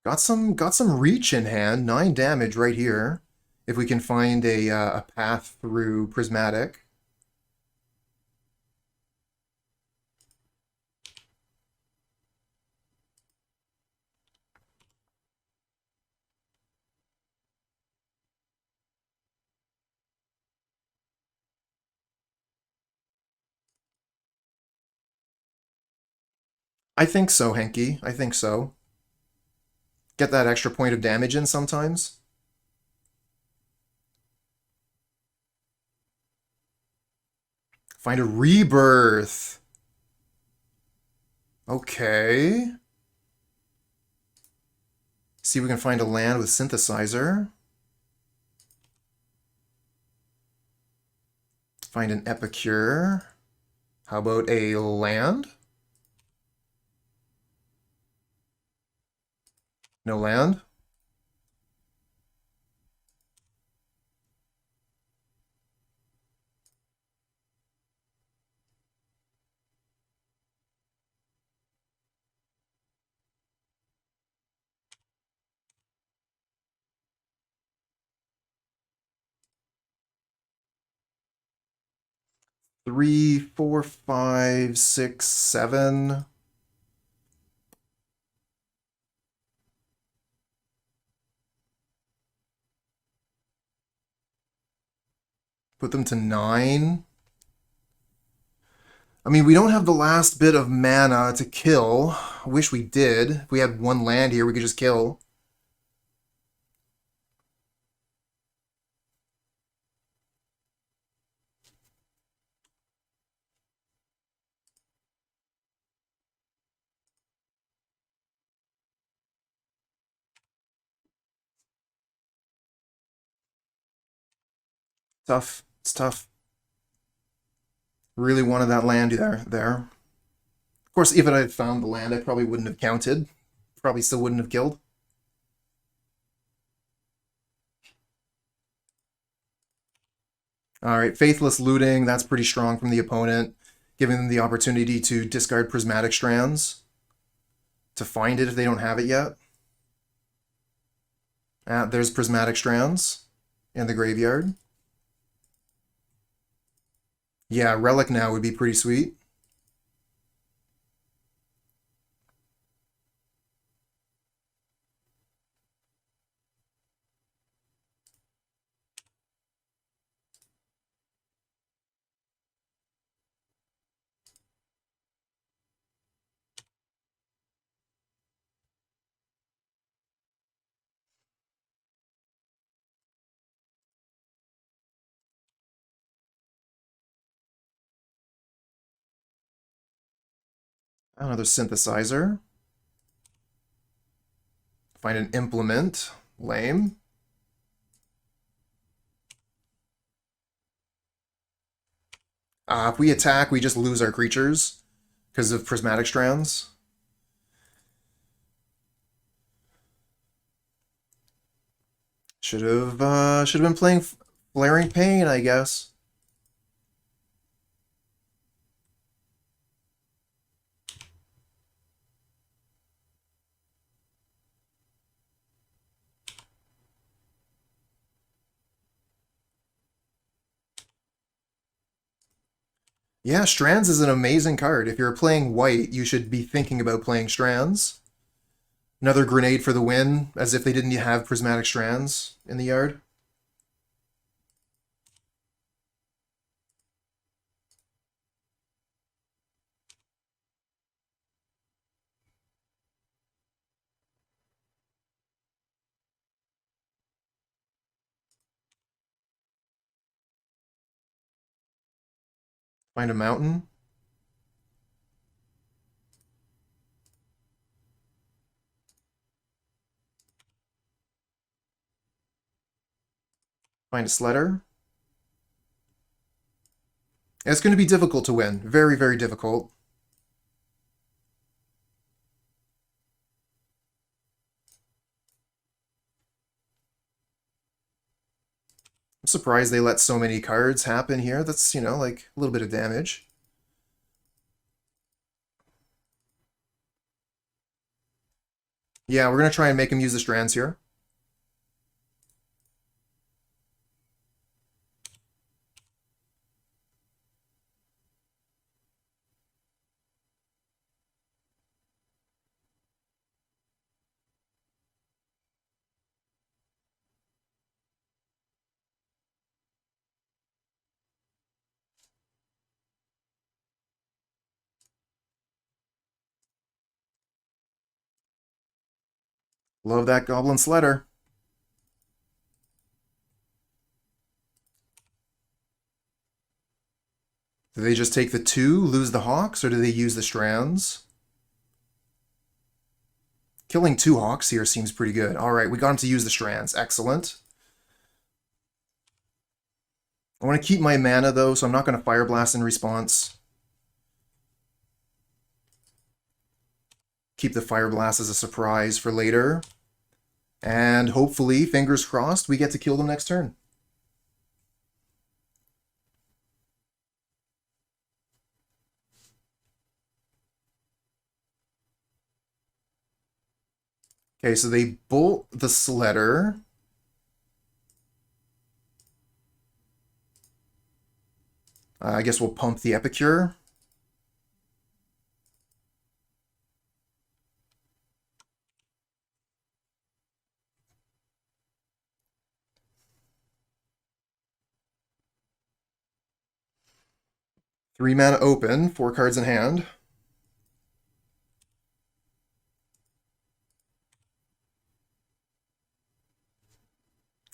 Got some reach in hand. 9 damage right here. If we can find a path through Prismatic. I think so, Henky. I think so. Get that extra point of damage in sometimes. Find a Rebirth. Okay. See if we can find a land with Synthesizer. Find an Epicure. How about a land? No land? Three, four, five, six, seven. Put them to 9. I mean, we don't have the last bit of mana to kill. I wish we did. If we had one land here, we could just kill. Tough. It's tough. Really wanted that land there. Of course, if I had found the land, I probably wouldn't have counted. Probably still wouldn't have killed. Alright, Faithless Looting. That's pretty strong from the opponent. Giving them the opportunity to discard Prismatic Strands. To find it if they don't have it yet. There's Prismatic Strands in the graveyard. Yeah, Relic now would be pretty sweet. Another Synthesizer. Find an Implement. Lame. If we attack, we just lose our creatures because of Prismatic Strands. Should have been playing Flaring Pain, I guess. Yeah, Strands is an amazing card. If you're playing white, you should be thinking about playing Strands. Another grenade for the win, as if they didn't have Prismatic Strands in the yard. Find a mountain. Find a Sledder. It's going to be difficult to win. Very, very difficult. I'm surprised they let so many cards happen here. That's, you know, like a little bit of damage. Yeah, we're going to try and make him use the strands here. Love that Goblin Sledder. Do they just take the 2, lose the Hawks, or do they use the strands? Killing 2 Hawks here seems pretty good. All right, we got him to use the strands. Excellent. I want to keep my mana, though, so I'm not going to Fireblast in response. Keep the Fireblast as a surprise for later. And hopefully, fingers crossed, we get to kill them next turn. Okay, so they bolt the Sledder. I guess we'll pump the Epicure. Three mana open, 4 cards in hand.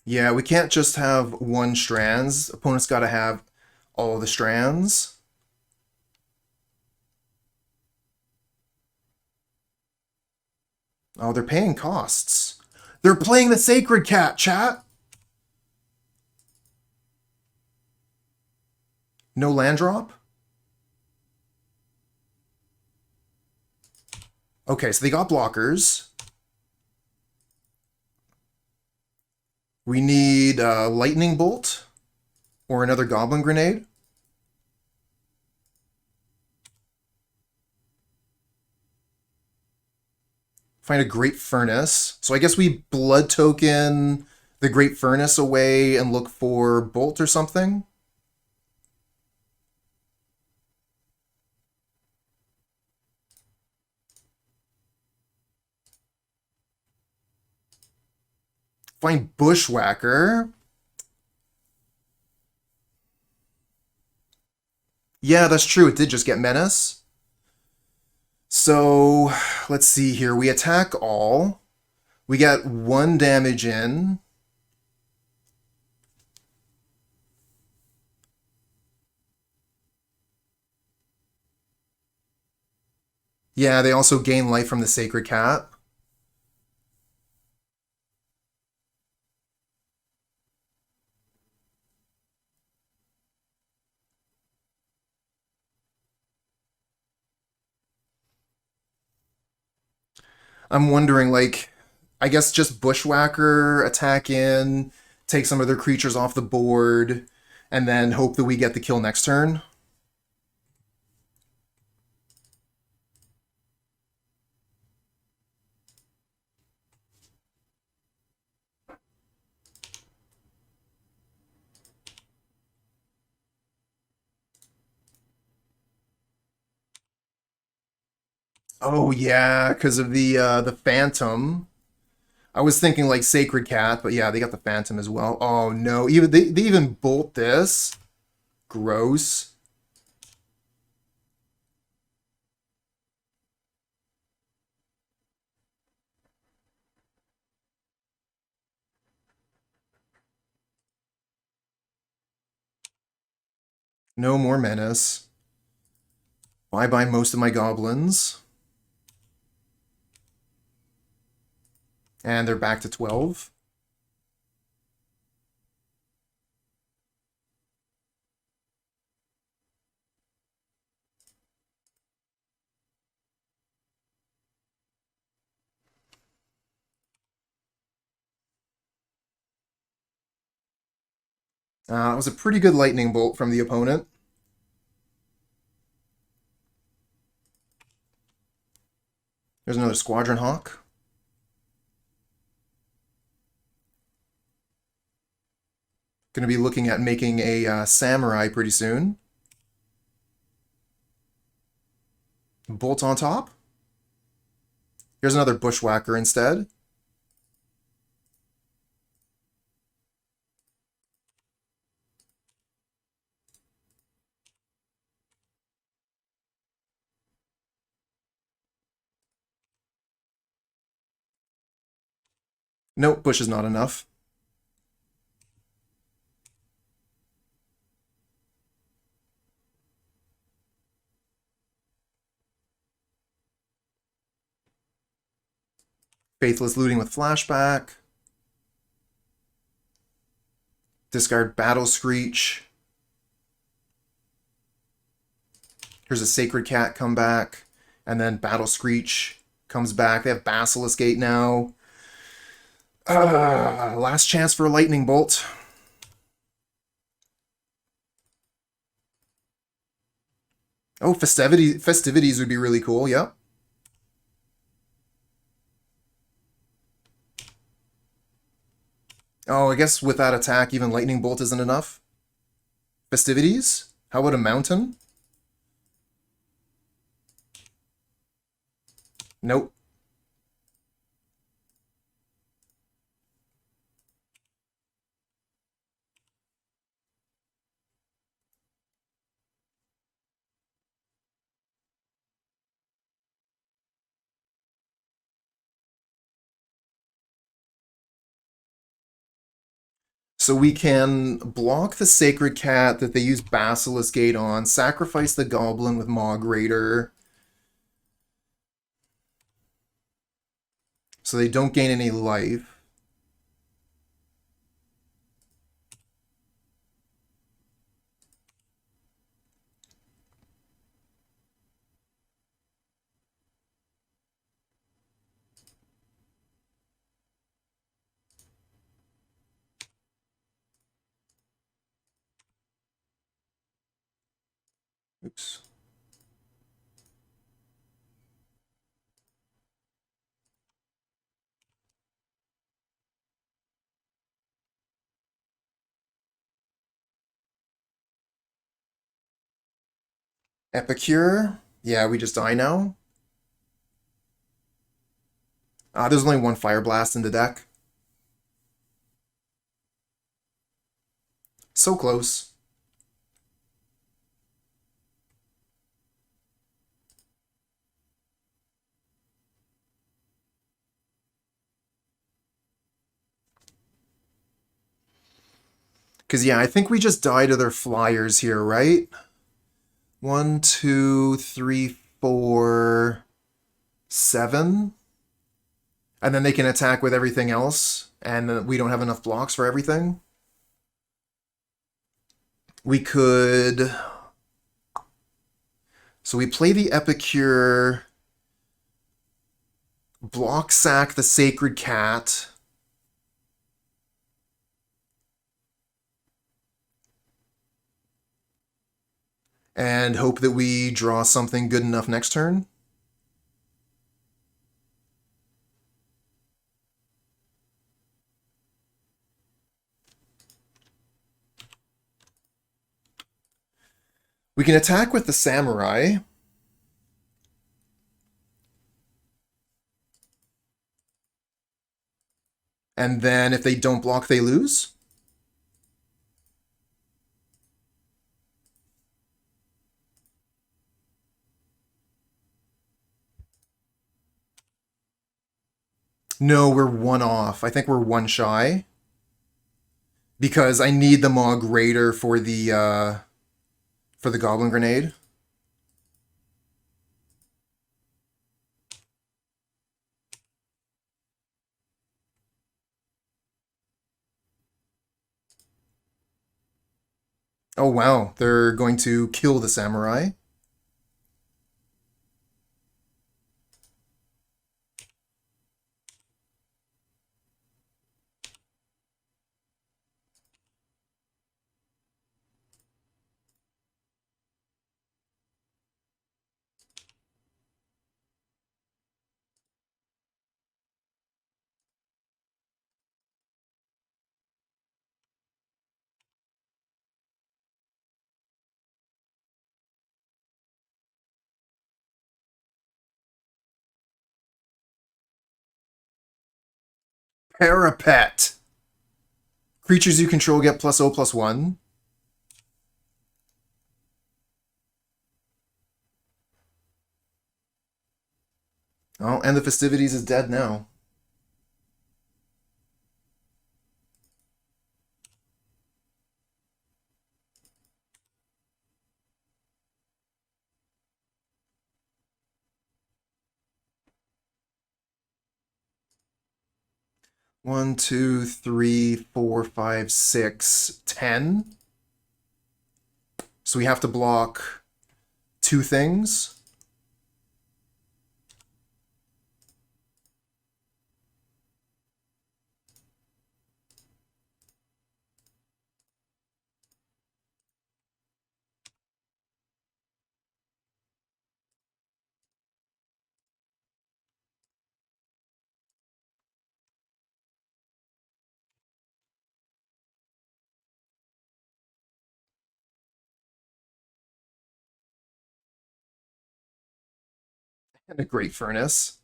Yeah, we can't just have one strands. Opponent's got to have all the strands. Oh, they're paying costs. They're playing the Sacred Cat, chat! No land drop? Okay, so they got blockers. We need a Lightning Bolt or another Goblin Grenade. Find a Great Furnace. So I guess we blood token the Great Furnace away and look for Bolt or something. Find Bushwhacker. Yeah, that's true. It did just get Menace. So, let's see here. We attack all. We get 1 damage in. Yeah, they also gain life from the Sacred Cat. I'm wondering, like, I guess just Bushwhacker, attack in, take some of their creatures off the board, and then hope that we get the kill next turn. Oh yeah, because of the Phantom. I was thinking like Sacred Cat, but yeah, they got the Phantom as well. Oh no, even they even bolt this. Gross. No more Menace. Bye-bye most of my goblins. And they're back to 12. It was a pretty good lightning bolt from the opponent. There's another Squadron Hawk. Going to be looking at making a Samurai pretty soon. Bolt on top. Here's another Bushwhacker instead. Nope, Bush is not enough. Faithless looting with flashback. Discard Battle Screech. Here's a Sacred Cat come back. And then Battle Screech comes back. They have Basilisk Gate now. Last chance for a Lightning Bolt. Oh, Festivities would be really cool, yep. Oh, I guess with that attack, even Lightning Bolt isn't enough. Festivities? How about a Mountain? Nope. So we can block the Sacred Cat that they use Basilisk Gate on, sacrifice the Goblin with Mogg Raider, so they don't gain any life. Oops. Epicure. Yeah, we just die now. There's only one Fireblast in the deck. So close. Because, yeah, I think we just die to their flyers here, right? 1, 2, 3, 4, 7. And then they can attack with everything else, and we don't have enough blocks for everything. We could... So we play the Epicure, block sack the Sacred Cat, and hope that we draw something good enough next turn. We can attack with the Samurai. And then if they don't block, they lose. No, we're one off. I think we're one shy. Because I need the Mogg Raider for the Goblin Grenade. Oh wow, they're going to kill the samurai. Parapet. Creatures you control get +0/+1. Oh, and the festivities is dead now. One, two, three, four, five, six, 10. So we have to block two things. And a Great Furnace.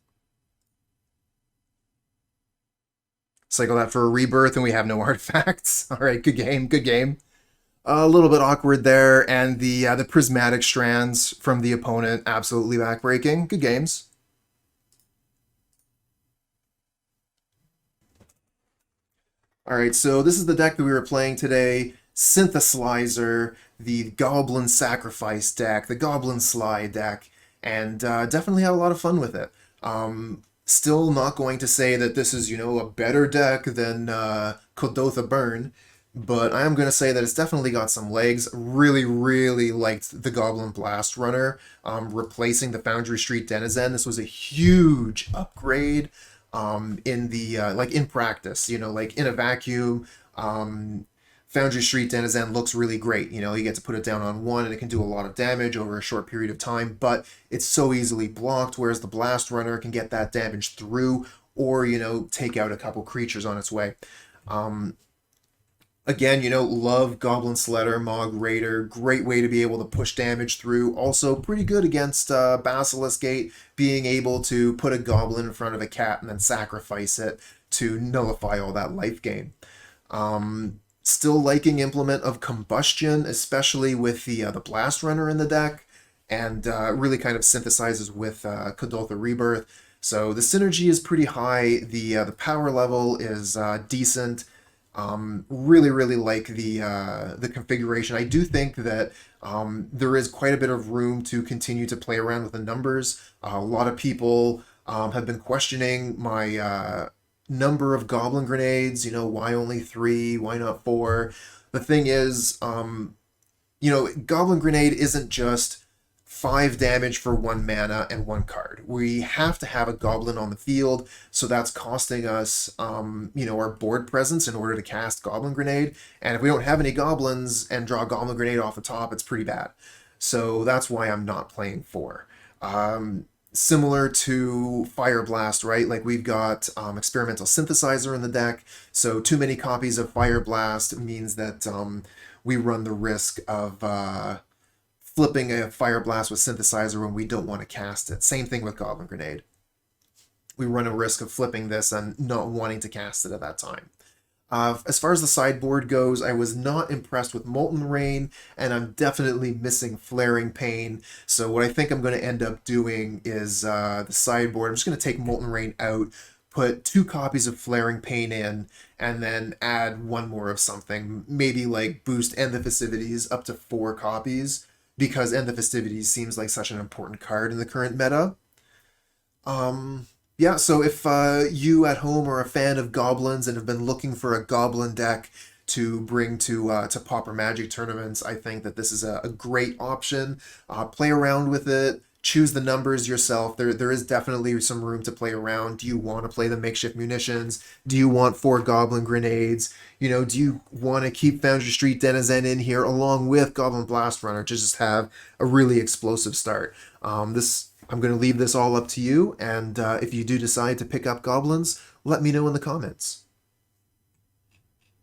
Cycle that for a rebirth, and we have no artifacts. All right, good game, good game. A little bit awkward there, and the prismatic strands from the opponent absolutely backbreaking. Good games. All right, so this is the deck that we were playing today. Syntheslizer, the Goblin Sacrifice deck, the Goblin Slide deck, and definitely had a lot of fun with it. Still not going to say that this is, a better deck than Kuldotha Burn, but I am going to say that it's definitely got some legs. Really, really liked the Goblin Blast-Runner, replacing the Foundry Street Denizen. This was a huge upgrade in the in practice, like in a vacuum. Foundry Street Denizen looks really great. You get to put it down on one and it can do a lot of damage over a short period of time, but it's so easily blocked, whereas the Blast Runner can get that damage through or, take out a couple creatures on its way. Again, love Goblin Sledder, Mogg Raider. Great way to be able to push damage through. Also pretty good against Basilisk Gate, being able to put a goblin in front of a cat and then sacrifice it to nullify all that life gain. Still liking Implement of Combustion, especially with the Blast Runner in the deck, and really kind of synthesizes with Kuldotha Rebirth. So the synergy is pretty high. The power level is decent. Really, really like the configuration. I do think that there is quite a bit of room to continue to play around with the numbers. A lot of people have been questioning my number of Goblin Grenades. Why only 3? Why not 4? The thing is, Goblin Grenade isn't just 5 damage for 1 mana and 1 card. We have to have a goblin on the field, so that's costing us, our board presence in order to cast Goblin Grenade. And if we don't have any goblins and draw Goblin Grenade off the top, it's pretty bad. So that's why I'm not playing 4. Similar to Fireblast, right? Like we've got Experimental Synthesizer in the deck, so too many copies of Fireblast means that we run the risk of flipping a Fireblast with Synthesizer when we don't want to cast it. Same thing with Goblin Grenade. We run a risk of flipping this and not wanting to cast it at that time. As far as the sideboard goes, I was not impressed with Molten Rain, and I'm definitely missing Flaring Pain. So what I think I'm going to end up doing is the sideboard. I'm just going to take Molten Rain out, put 2 copies of Flaring Pain in, and then add 1 more of something. Maybe like boost End the Festivities up to 4 copies, because End the Festivities seems like such an important card in the current meta. Yeah, so if you at home are a fan of goblins and have been looking for a goblin deck to bring to Pauper Magic tournaments. I think that this is a great option. Play around with it. Choose the numbers yourself. There is definitely some room to play around. Do you want to play the Makeshift Munitions? Do you want 4 Goblin Grenades? You know, do you want to keep Foundry Street Denizen in here along with Goblin Blast-Runner to just have a really explosive start? I'm going to leave this all up to you, and if you do decide to pick up Goblins, let me know in the comments.